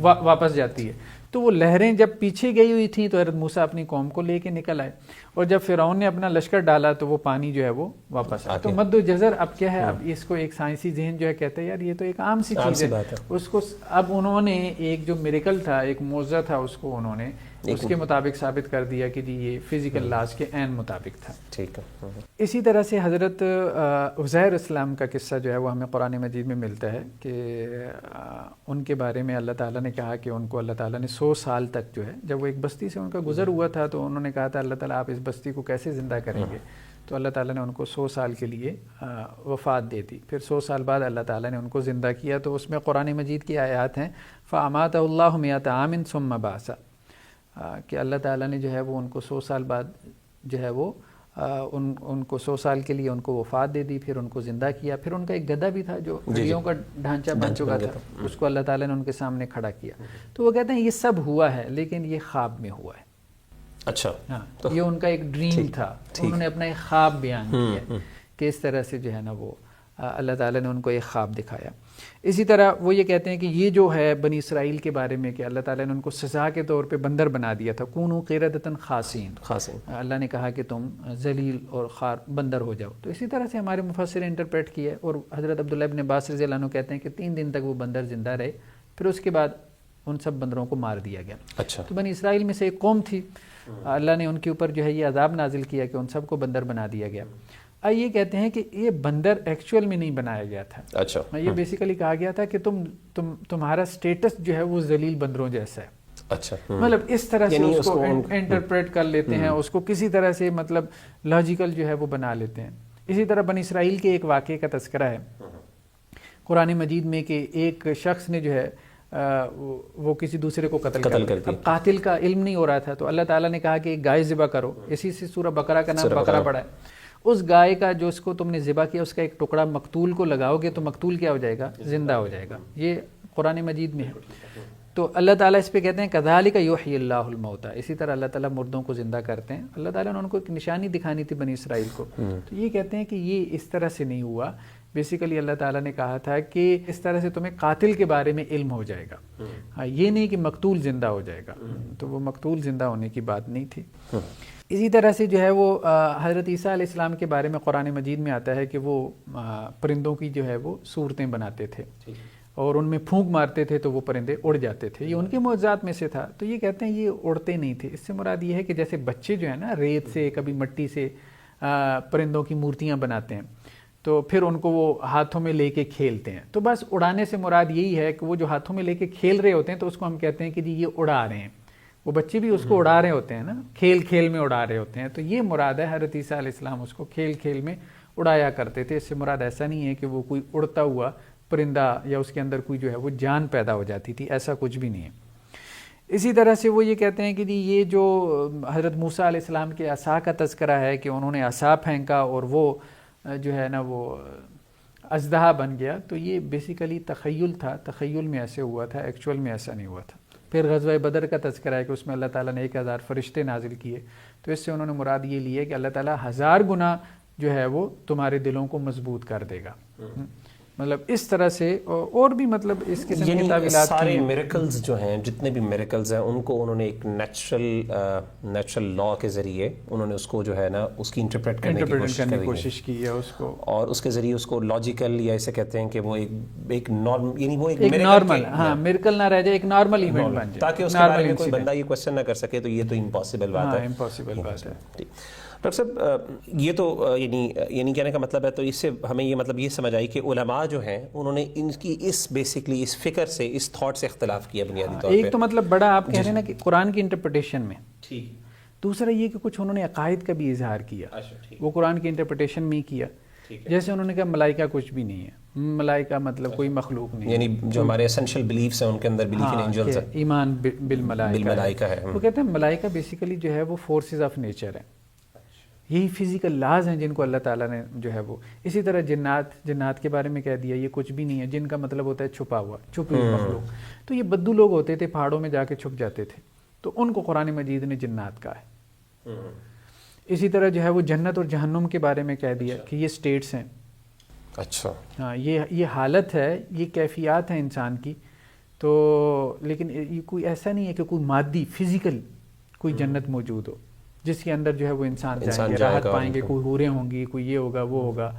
واپس جاتی ہے. تو وہ لہریں جب پیچھے گئی ہوئی تھیں تو حضرت موسیٰ اپنی قوم کو لے کے نکل آئے, اور جب فرعون نے اپنا لشکر ڈالا تو وہ پانی جو ہے وہ واپس آیا. تو مد و جزر اب کیا ہے, اب اس کو ایک سائنسی ذہن جو ہے کہتا ہے یار یہ تو ایک عام سی چیز ہے, اس کو اب انہوں نے ایک جو میریکل تھا, ایک معجزہ تھا, اس کو انہوں نے اس کے مطابق ثابت کر دیا کہ یہ فزیکل لاز کے عین مطابق تھا. ٹھیک ہے. اسی طرح سے حضرت عزیر اسلام کا قصہ جو ہے وہ ہمیں قرآن مجید میں ملتا ہے کہ ان کے بارے میں اللہ تعالیٰ نے کہا کہ ان کو اللہ تعالیٰ نے 100 سال تک جو ہے, جب وہ ایک بستی سے ان کا گزر ہوا تھا تو انہوں نے کہا تھا اللہ تعالیٰ آپ اس بستی کو کیسے زندہ کریں گے, تو اللہ تعالیٰ نے ان کو 100 سال کے لیے وفات دے دی. پھر 100 سال بعد اللہ تعالیٰ نے ان کو زندہ کیا, تو اس میں قرآن مجید کی آیات ہیں فَأَمَاتَهُ اللَّهُ مِئَةَ عَامٍ ثُمَّ بَعَثَهُ, کہ اللہ تعالیٰ نے جو ہے وہ ان کو 100 سال بعد جو ہے وہ ان کو 100 سال کے لیے ان کو وفات دے دی, پھر ان کو زندہ کیا. پھر ان کا ایک گدھا بھی تھا جو ہڈیوں کا ڈھانچہ بن چکا تھا, اس کو اللہ تعالیٰ نے ان کے سامنے کھڑا کیا. تو وہ کہتے ہیں یہ سب ہوا ہے لیکن یہ خواب میں ہوا ہے. اچھا, ہاں, یہ ان کا ایک ڈریم تھا, انہوں نے اپنا ایک خواب بیان کیا کہ اس طرح سے جو ہے نا وہ اللہ تعالیٰ نے ان کو ایک خواب دکھایا. اسی طرح وہ یہ کہتے ہیں کہ یہ جو ہے بنی اسرائیل کے بارے میں کہ اللہ تعالیٰ نے ان کو سزا کے طور پہ بندر بنا دیا تھا, کونوا قردۃ خاسئین, اللہ نے کہا کہ تم ذلیل اور خوار بندر ہو جاؤ. تو اسی طرح سے ہمارے مفسر نے انٹرپریٹ کیا ہے, اور حضرت عبداللہ ابن عباس رضی اللہ عنہ کہتے ہیں کہ 3 دن تک وہ بندر زندہ رہے, پھر اس کے بعد ان سب بندروں کو مار دیا گیا. اچھا, تو بنی اسرائیل میں سے ایک قوم تھی, اللہ نے ان کے اوپر جو ہے یہ عذاب نازل کیا کہ ان سب کو بندر بنا دیا گیا. یہ کہتے ہیں کہ یہ بندر ایکچوئل میں نہیں بنایا گیا تھا. اچھا, یہ بیسیکلی کہا گیا تھا کہ تمہارا سٹیٹس جو ہے وہ ذلیل بندروں جیسا ہے. اچھا, مطلب اس طرح سے اس کو انٹرپریٹ کر لیتے ہیں, اس کو کسی طرح سے مطلب لاجیکل جو ہے وہ بنا لیتے ہیں. اسی طرح بنی اسرائیل کے ایک واقعے کا تذکرہ ہے قرآن مجید میں کہ ایک شخص نے جو ہے وہ کسی دوسرے کو قتل کر دیا. اب قاتل کا علم نہیں ہو رہا تھا, تو اللہ تعالیٰ نے کہا کہ ایک گائے ذبح کرو, اسی سے سورہ بقرہ کا نام بقرہ پڑا ہے. اس گائے کا جو اس کو تم نے ذبح کیا اس کا ایک ٹکڑا مقتول کو لگاؤ گے تو مقتول کیا ہو جائے گا؟ زندہ ہو جائے گا. یہ قرآن مجید میں ہے. تو اللہ تعالیٰ اس پہ کہتے ہیں کذالک یحیی اللہ الموتیٰ، اسی طرح اللہ تعالیٰ مردوں کو زندہ کرتے ہیں. اللہ تعالیٰ نے ان کو ایک نشانی دکھانی تھی بنی اسرائیل کو. تو یہ کہتے ہیں کہ یہ اس طرح سے نہیں ہوا. بیسیکلی اللہ تعالیٰ نے کہا تھا کہ اس طرح سے تمہیں قاتل کے بارے میں علم ہو جائے گا. ہاں، یہ نہیں کہ مقتول زندہ ہو جائے گا. تو وہ مقتول زندہ ہونے کی بات نہیں تھی. اسی طرح سے جو ہے وہ حضرت عیسیٰ علیہ السلام کے بارے میں قرآن مجید میں آتا ہے کہ وہ پرندوں کی جو ہے وہ صورتیں بناتے تھے اور ان میں پھونک مارتے تھے تو وہ پرندے اڑ جاتے تھے. یہ ان کے معجزات میں سے تھا. تو یہ کہتے ہیں یہ اڑتے نہیں تھے. اس سے مراد یہ ہے کہ جیسے بچے جو ہے نا ریت سے کبھی مٹی سے پرندوں کی مورتیاں بناتے ہیں تو پھر ان کو وہ ہاتھوں میں لے کے کھیلتے ہیں. تو بس اڑانے سے مراد یہی ہے کہ وہ جو ہاتھوں میں لے کے کھیل رہے ہوتے ہیں تو اس کو ہم کہتے ہیں کہ جی یہ اڑا رہے ہیں. وہ بچے بھی اس کو اڑا رہے ہوتے ہیں نا، کھیل کھیل میں اڑا رہے ہوتے ہیں. تو یہ مراد ہے حضرت عیسیٰ علیہ السلام اس کو کھیل کھیل میں اڑایا کرتے تھے. اس سے مراد ایسا نہیں ہے کہ وہ کوئی اڑتا ہوا پرندہ یا اس کے اندر کوئی جو ہے وہ جان پیدا ہو جاتی تھی، ایسا کچھ بھی نہیں ہے. اسی طرح سے وہ یہ کہتے ہیں کہ جی یہ جو حضرت موسیٰ علیہ السلام کے عصا کا تذکرہ ہے کہ انہوں نے عصا پھینکا اور وہ جو ہے نا وہ اژدہا بن گیا، تو یہ بیسیکلی تخیل تھا. تخیل میں ایسے ہوا تھا، ایکچول میں ایسا نہیں ہوا تھا. پھر غزوہ بدر کا تذکرہ ہے کہ اس میں اللہ تعالیٰ نے 1000 فرشتے نازل کیے. تو اس سے انہوں نے مراد یہ لی ہے کہ اللہ تعالیٰ 1000 گنا جو ہے وہ تمہارے دلوں کو مضبوط کر دے گا. مطلب اس طرح سے اور بھی مطلب اس قسم کی تعویلات سارے میریکلز جو ہیں، جتنے بھی میریکلز ہیں، ان کو انہوں نے ایک نیچرل لا کے ذریعے انہوں نے اس کو جو ہے نا اس کی انٹرپریٹ کرنے کی کوشش کی ہے اس کو، اور اس کے ذریعے اس کو لاجیکل یا اسے کہتے ہیں کہ وہ ایک نارمل، یعنی وہ ایک نارمل، ہاں میریکل نہ رہ جائے، ایک نارمل ایونٹ بن جائے تاکہ اس کے بارے میں کوئی بندہ یہ کوشچن نہ کر سکے. تو یہ تو امپاسبل بات ہے. امپاسبل بات ہے. ڈاکٹر صاحب یہ تو یعنی کہنے کا مطلب ہے، تو اس سے ہمیں یہ مطلب یہ سمجھ آئی کہ علماء جو ہیں انہوں نے ان کی اس بیسکلی اس فکر سے، اس تھاٹ سے اختلاف کیا بنیادی طور پہ. ایک تو مطلب بڑا آپ کہہ رہے ہیں نا کہ قرآن کی انٹرپریٹیشن میں، دوسرا یہ کہ کچھ انہوں نے عقائد کا بھی اظہار کیا، وہ قرآن کی انٹرپریٹیشن میں ہی کیا. جیسے انہوں نے کہا ملائکہ کچھ بھی نہیں ہے، ملائکہ مطلب کوئی مخلوق نہیں، یعنی جو ہمارے اسینشیل بلیفز ہیں ان کے اندر بلیف ان اینجلز ہے، ایمان بالملائکہ ہے. وہ کہتے ہیں ملائکہ بیسیکلی جو ہے وہ فورسز آف نیچر ہیں، یہی فزیکل لاز ہیں جن کو اللہ تعالیٰ نے جو ہے وہ. اسی طرح جنات کے بارے میں کہہ دیا یہ کچھ بھی نہیں ہے. جن کا مطلب ہوتا ہے چھپا ہوا، چھپی ہوئی مخلوق. تو یہ بدو لوگ ہوتے تھے، پہاڑوں میں جا کے چھپ جاتے تھے، تو ان کو قرآن مجید نے جنات کہا ہے. اسی طرح جو ہے وہ جنت اور جہنم کے بارے میں کہہ دیا کہ یہ سٹیٹس ہیں. اچھا، ہاں یہ حالت ہے، یہ کیفیات ہیں انسان کی. تو لیکن یہ کوئی ایسا نہیں ہے کہ کوئی مادی فزیکل کوئی جنت موجود ہو جس کے اندر جو ہے وہ انسان جائیں گے، راحت پائیں گے، کوئی حوریں ہوں گی، کوئی یہ ہوگا وہ ہوگا.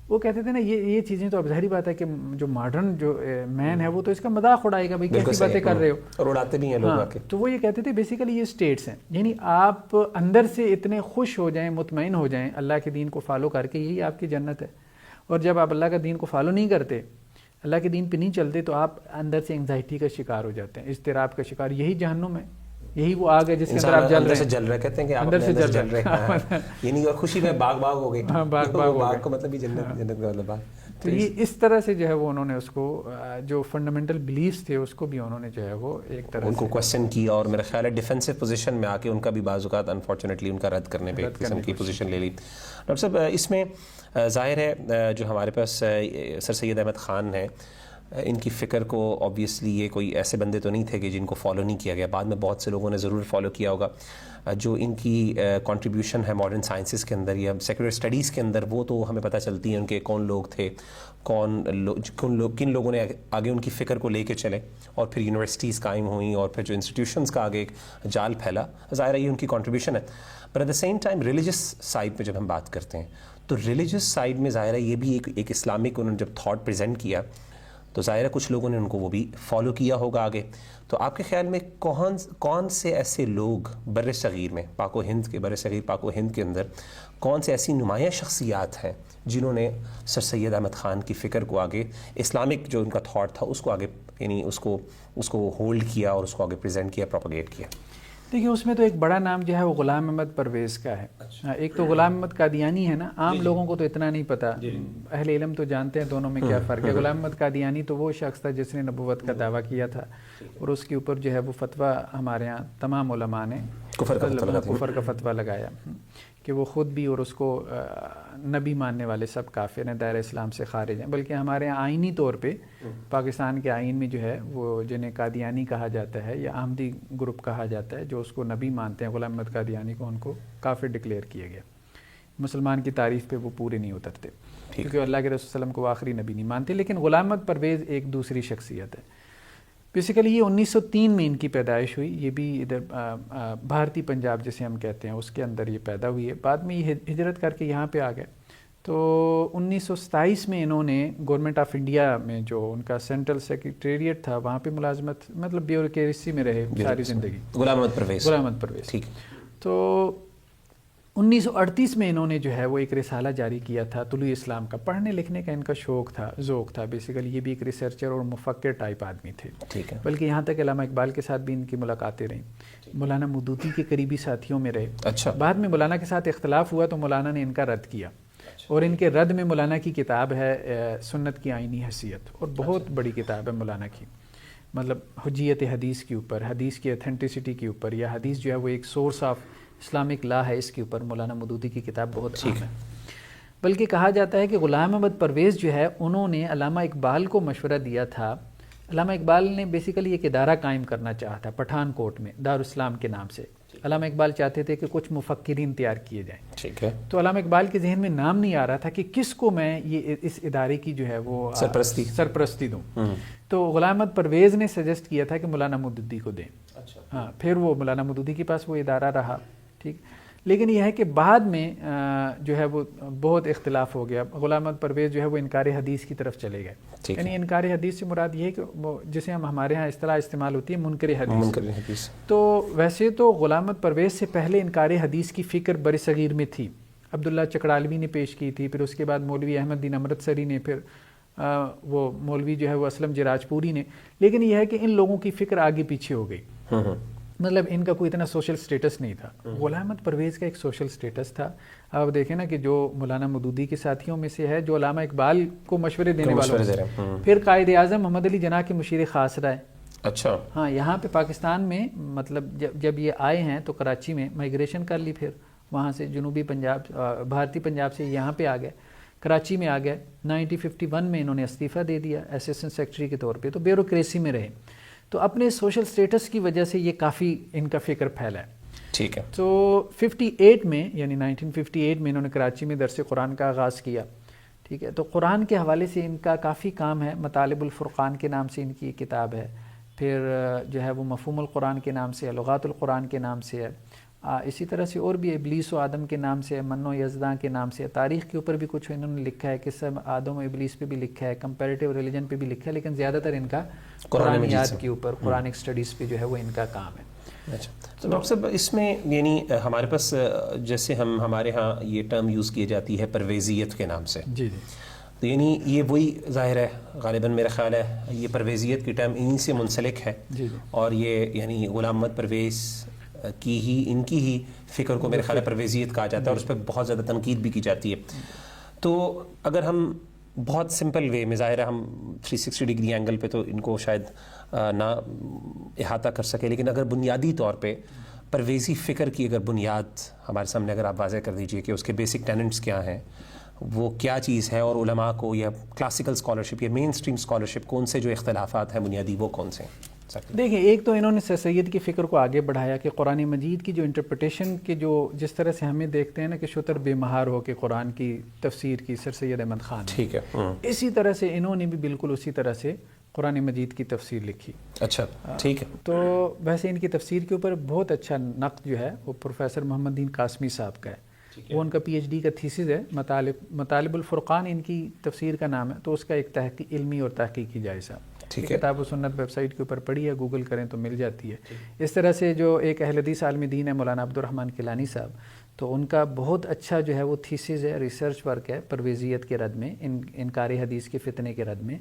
وہ کہتے تھے نا یہ چیزیں تو اب ظاہری بات ہے کہ جو ماڈرن جو مین ہے وہ تو اس کا مذاق اڑائے گا، بھائی کیسی باتیں کر رہے ہو، اور اڑاتے بھی ہیں لوگ. تو وہ یہ کہتے تھے بیسیکلی یہ سٹیٹس ہیں، یعنی آپ اندر سے اتنے خوش ہو جائیں، مطمئن ہو جائیں اللہ کے دین کو فالو کر کے، یہی آپ کی جنت ہے. اور جب آپ اللہ کا دین کو فالو نہیں کرتے، اللہ کے دین پہ نہیں چلتے، تو آپ اندر سے انگزائٹی کا شکار ہو جاتے ہیں، اضطراب کا شکار. یہی جہنم ہے، یہی وہ آگ ہے جس کے اندر آپ جل رہے ہیں. کہتے ہیں کہ آپ اندر سے جل رہے ہیں، یعنی اور خوشی میں باغ ہو گئی. باغ کو مطلب جنت کا مطلب. تو یہ اس طرح سے جو ہے وہ انہوں نے اس کو جو فنڈامنٹل بلیفز تھے اس کو بھی انہوں نے جو ہے وہ ایک طرح ان کو کوشچن کیا، اور میرا خیال ہے ڈیفینسو پوزیشن میں آ کے ان کا بھی بعض اوقات انفارچونیٹلی ان کا رد کرنے پہ ایک قسم کی پوزیشن لے لی. ڈاکٹر صاحب اس میں ظاہر ہے جو ہمارے پاس سر سید احمد خان ہیں، ان کی فکر کو آبویسلی یہ کوئی ایسے بندے تو نہیں تھے کہ جن کو فالو نہیں کیا گیا. بعد میں بہت سے لوگوں نے ضرور فالو کیا ہوگا. جو ان کی کنٹریبیوشن ہے ماڈرن سائنسز کے اندر یا سیکولر اسٹڈیز کے اندر، وہ تو ہمیں پتہ چلتی ہے ان کے کون لوگ تھے، کن لوگوں نے آگے ان کی فکر کو لے کے چلے، اور پھر یونیورسٹیز قائم ہوئیں، اور پھر جو انسٹیٹیوشنز کا آگے ایک جال پھیلا. ظاہر ہے یہ ان کی کنٹریبیوشن ہے. But at the same time religious side پہ جب ہم بات کرتے ہیں تو ریلیجس سائڈ میں ظاہر ہے یہ بھی ایک اسلامک انہوں نے جب تھاٹ پریزنٹ کیا تو ظاہر ہے کچھ لوگوں نے ان کو وہ بھی فالو کیا ہوگا آگے. تو آپ کے خیال میں کون سے ایسے لوگ بر صغیر میں، پاک و ہند کے اندر کون سے ایسی نمایاں شخصیات ہیں جنہوں نے سر سید احمد خان کی فکر کو آگے، اسلامک جو ان کا تھاٹ تھا اس کو آگے، یعنی اس کو ہولڈ کیا اور اس کو آگے پریزنٹ کیا، پروپیگیٹ کیا؟ دیکھیے اس میں تو ایک بڑا نام جو ہے وہ غلام احمد پرویز کا ہے. ایک تو غلام احمد قادیانی ہے نا، عام لوگوں کو تو اتنا نہیں پتا، اہل علم تو جانتے ہیں دونوں میں کیا فرق ہے. غلام احمد قادیانی تو وہ شخص تھا جس نے نبوت کا دعویٰ کیا تھا، اور اس کے اوپر جو ہے وہ فتویٰ ہمارے ہاں تمام علماء نے کفر کا فتویٰ لگایا کہ وہ خود بھی اور اس کو نبی ماننے والے سب کافر ہیں، دائرہ اسلام سے خارج ہیں، بلکہ ہمارے یہاں آئینی طور پہ پاکستان کے آئین میں جو ہے وہ جنہیں قادیانی کہا جاتا ہے یا احمدی گروپ کہا جاتا ہے، جو اس کو نبی مانتے ہیں، غلام احمد قادیانی کو، ان کو کافر ڈکلیئر کیا گیا. مسلمان کی تعریف پہ وہ پورے نہیں اترتے کیونکہ اللہ کے رسول صلی اللہ علیہ وسلم کو وہ آخری نبی نہیں مانتے. لیکن غلام احمد پرویز ایک دوسری شخصیت ہے. بیسیکلی یہ 1903 میں ان کی پیدائش ہوئی. یہ بھی ادھر بھارتی پنجاب جسے ہم کہتے ہیں اس کے اندر یہ پیدا ہوئی ہے. بعد میں یہ ہجرت کر کے یہاں پہ آ گئے. تو 1927 میں انہوں نے گورنمنٹ آف انڈیا میں جو ان کا سینٹرل سیکریٹریٹ تھا وہاں پہ ملازمت، مطلب بیوروکریسی میں رہے ساری زندگی. غلام احمد پرویز. ٹھیک. تو 1938 میں انہوں نے جو ہے وہ ایک رسالہ جاری کیا تھا طلوع اسلام کا. پڑھنے لکھنے کا ان کا شوق تھا، ذوق تھا. بیسیکلی یہ بھی ایک ریسرچر اور مفکر ٹائپ آدمی تھے. ٹھیک ہے. بلکہ یہاں تک علامہ اقبال کے ساتھ بھی ان کی ملاقاتیں رہیں. مولانا مودودی کے قریبی ساتھیوں میں رہے. اچھا. بعد میں مولانا کے ساتھ اختلاف ہوا تو مولانا نے ان کا رد کیا. اور ان کے رد میں مولانا کی کتاب ہے سنت کی آئینی حیثیت، اور بہت بڑی کتاب ہے مولانا کی، مطلب حجیت حدیث کے اوپر، حدیث کی اتھینٹسٹی کے اوپر، یا حدیث جو ہے وہ ایک سورس آف اسلامک لا ہے، اس کے اوپر مولانا مودودی کی کتاب بہت اہم ہے. بلکہ کہا جاتا ہے کہ غلام احمد پرویز جو ہے انہوں نے علامہ اقبال کو مشورہ دیا تھا. علامہ اقبال نے بیسیکلی ایک ادارہ قائم کرنا چاہا تھا پٹھان کوٹ میں دارالاسلام کے نام سے. علامہ اقبال چاہتے تھے کہ کچھ مفکرین تیار کیے جائیں. ٹھیک ہے. تو علامہ اقبال کے ذہن میں نام نہیں آ رہا تھا کہ کس کو میں یہ اس ادارے کی جو ہے وہ سرپرستی دوں. تو غلام احمد پرویز نے سجیسٹ کیا تھا کہ مولانا مودودی کو دیں. ہاں، پھر وہ مولانا مودودی کے پاس وہ ادارہ رہا. ٹھیک. لیکن یہ ہے کہ بعد میں جو ہے وہ بہت اختلاف ہو گیا. غلام احمد پرویز جو ہے وہ انکار حدیث کی طرف چلے گئے. یعنی انکار حدیث سے مراد یہ ہے کہ جسے ہمارے ہاں اصطلاح استعمال ہوتی ہے منکر حدیث. تو ویسے تو غلام احمد پرویز سے پہلے انکار حدیث کی فکر بر صغیر میں تھی. عبداللہ چکڑالوی نے پیش کی تھی، پھر اس کے بعد مولوی احمد دین امرتسری نے، پھر وہ مولوی جو ہے وہ اسلم جراج پوری نے. لیکن یہ ہے کہ ان لوگوں کی فکر آگے پیچھے ہو گئی. مطلب ان کا کوئی اتنا سوشل سٹیٹس نہیں تھا. غلام احمد پرویز کا ایک سوشل سٹیٹس تھا. آپ دیکھیں نا کہ جو مولانا مودودی کے ساتھیوں میں سے ہے، جو علامہ اقبال کو مشورے دینے والوں، پھر قائد اعظم محمد علی جناح کے مشیر خاص رہے. اچھا. ہاں، یہاں پہ پاکستان میں مطلب جب یہ آئے ہیں تو کراچی میں مائگریشن کر لی، پھر وہاں سے جنوبی پنجاب، بھارتی پنجاب سے یہاں پہ آ گئے، کراچی میں آ گئے. 1951 میں انہوں نے استعفیٰ دے دیا اسسٹنٹ سیکرٹری کے طور پہ. تو بیوروکریسی میں رہے. تو اپنے سوشل سٹیٹس کی وجہ سے یہ کافی ان کا فکر پھیلا ہے. ٹھیک ہے. تو 58 میں یعنی 1958 میں انہوں نے کراچی میں درس قرآن کا آغاز کیا. ٹھیک ہے. تو قرآن کے حوالے سے ان کا کافی کام ہے. مطالب الفرقان کے نام سے ان کی کتاب ہے. پھر جو ہے وہ مفہوم القرآن کے نام سے ہے، لغات القرآن کے نام سے ہے. اسی طرح سے اور بھی ابلیس و آدم کے نام سے ہے، من و یزداں کے نام سے ہے. تاریخ کے اوپر بھی کچھ انہوں نے لکھا ہے، قصہ آدم و ابلیس پہ بھی لکھا ہے، کمپیریٹیو ریلیجن پہ بھی لکھا ہے. لیکن زیادہ تر ان کا قرآنیات کے اوپر، قرآنک اسٹڈیز پہ جو ہے وہ ان کا کام ہے. اچھا. تو ڈاکٹر صاحب اس میں یعنی ہمارے پاس جیسے ہمارے ہاں یہ ٹرم یوز کی جاتی ہے پرویزیت کے نام سے. جی جی. تو یعنی یہ وہی ظاہر ہے غالباً میرا خیال ہے یہ پرویزیت کی ٹرم انہی سے منسلک ہے. جی جی. اور یہ یعنی غلام احمد پرویز کی ہی ان کی ہی فکر کو میرے خیال ہے پرویزیت کہا جاتا ہے، اور اس پہ بہت زیادہ تنقید بھی کی جاتی ہے. تو اگر ہم بہت سمپل وے میں، ظاہر ہے ہم 360 ڈگری اینگل پہ تو ان کو شاید نہ احاطہ کر سکے، لیکن اگر بنیادی طور پہ پرویزی فکر کی اگر بنیاد ہمارے سامنے اگر آپ واضح کر دیجئے کہ اس کے بیسک ٹیننٹس کیا ہیں، وہ کیا چیز ہے، اور علماء کو یا کلاسیکل اسکالرشپ یا مین اسٹریم اسکالرشپ کون سے جو اختلافات ہیں بنیادی وہ کون سے ہیں؟ دیکھیں، ایک تو انہوں نے سر سید کی فکر کو آگے بڑھایا کہ قرآن مجید کی جو انٹرپریٹیشن کے جو جس طرح سے ہمیں دیکھتے ہیں نا کہ شتر بے مہار ہو کے قرآن کی تفسیر کی سر سید احمد خان، ٹھیک ہے، اسی طرح سے انہوں نے بھی بالکل اسی طرح سے قرآن مجید کی تفسیر لکھی. اچھا، ٹھیک ہے. تو ویسے ان کی تفسیر کے اوپر بہت اچھا نقد جو ہے وہ پروفیسر محمد دین قاسمی صاحب کا ہے. وہ ان کا پی ایچ ڈی کا تھیسس ہے، مطالب الفرقان ان کی تفسیر کا نام ہے. تو اس کا ایک تحقیق علمی اور تحقیقی جائزہ، کتاب و سنت ویب سائٹ کے اوپر پڑھی ہے، گوگل کریں تو مل جاتی ہے. اس طرح سے جو ایک اہل حدیث عالم دین ہے مولانا عبد الرحمن کیلانی صاحب، تو ان کا بہت اچھا جو ہے وہ تھیسس ہے، ریسرچ ورک ہے پرویزیت کے رد میں، انکار حدیث کے فتنے کے رد میں.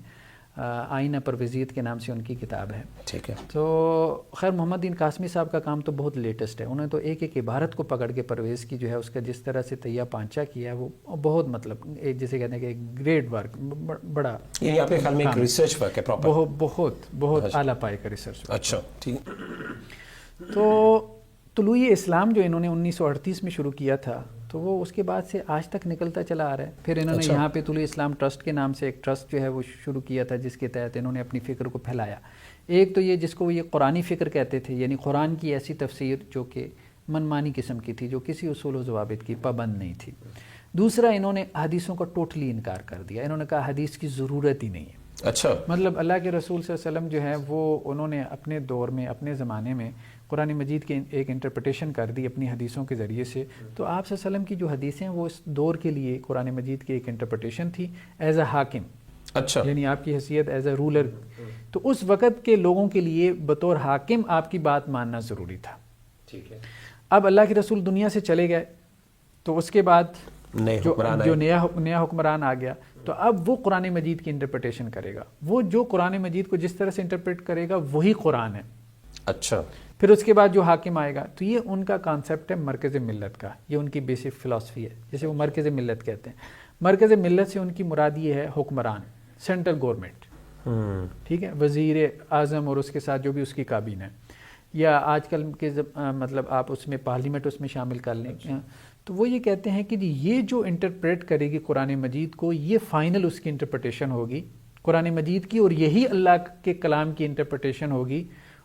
آئینہ پرویزیت کے نام سے ان کی کتاب ہے. ٹھیک ہے. تو خیر محمد دین قاسمی صاحب کا کام تو بہت لیٹسٹ ہے. انہوں نے تو ایک ایک عبارت کو پکڑ کے پرویز کی جو ہے اس کا جس طرح سے تہیہ پانچا کیا ہے وہ بہت مطلب جسے کہتے ہیں کہ گریٹ ورک، بڑا، یعنی آپ کے خیال میں ایک ریسرچ ورک ہے پراپر، بہت اعلیٰ پائے کا ریسرچ ورک. اچھا، ٹھیک. تو طلوع اسلام جو انہوں نے 1938 میں شروع کیا تھا، تو وہ اس کے بعد سے آج تک نکلتا چلا آ رہا ہے. پھر انہوں نے یہاں پہ طلوع اسلام ٹرسٹ کے نام سے ایک ٹرسٹ جو ہے وہ شروع کیا تھا جس کے تحت انہوں نے اپنی فکر کو پھیلایا. ایک تو یہ جس کو وہ یہ قرآنی فکر کہتے تھے، یعنی قرآن کی ایسی تفسیر جو کہ منمانی قسم کی تھی، جو کسی اصول و ضوابط کی پابند نہیں تھی. دوسرا انہوں نے حدیثوں کا ٹوٹلی انکار کر دیا. انہوں نے کہا حدیث کی ضرورت ہی نہیں ہے. اچھا، مطلب اللہ کے رسول صلی اللہ علیہ وسلم جو ہے وہ انہوں نے اپنے دور میں اپنے زمانے میں قرآن مجید کی ایک انٹرپریٹیشن کر دی اپنی حدیثوں کے ذریعے سے. تو آپ صلی اللہ علیہ وسلم کی جو حدیثیں وہ اس دور کے لیے قرآن مجید کی ایک انٹرپریٹیشن تھی ایز اے حاکم. اچھا، یعنی آپ کی حیثیت ایز اے رولر. تو اس وقت کے لوگوں کے لیے بطور حاکم آپ کی بات ماننا ضروری تھا. ٹھیک ہے. اب اللہ کے رسول دنیا سے چلے گئے تو اس کے بعد جو نیا حکمران آ گیا تو اب وہ قرآن مجید کی انٹرپریٹیشن کرے گا. وہ جو قرآن مجید کو جس طرح سے انٹرپریٹ کرے گا وہی قرآن ہے. اچھا. پھر اس کے بعد جو حاکم آئے گا تو یہ ان کا کانسیپٹ ہے مرکز ملت کا. یہ ان کی بیسک فلاسفی ہے جسے وہ مرکز ملت کہتے ہیں. مرکز ملت سے ان کی مراد یہ ہے حکمران، سینٹرل گورنمنٹ. ٹھیک ہے، وزیر اعظم اور اس کے ساتھ جو بھی اس کی کابینہ ہے، یا آج کل کے مطلب آپ اس میں پارلیمنٹ اس میں شامل کر لیں. تو وہ یہ کہتے ہیں کہ یہ جو انٹرپریٹ کرے گی قرآن مجید کو یہ فائنل اس کی انٹرپریٹیشن ہوگی قرآن مجید کی، اور یہی اللہ کے کلام کی انٹرپریٹیشن ہوگی،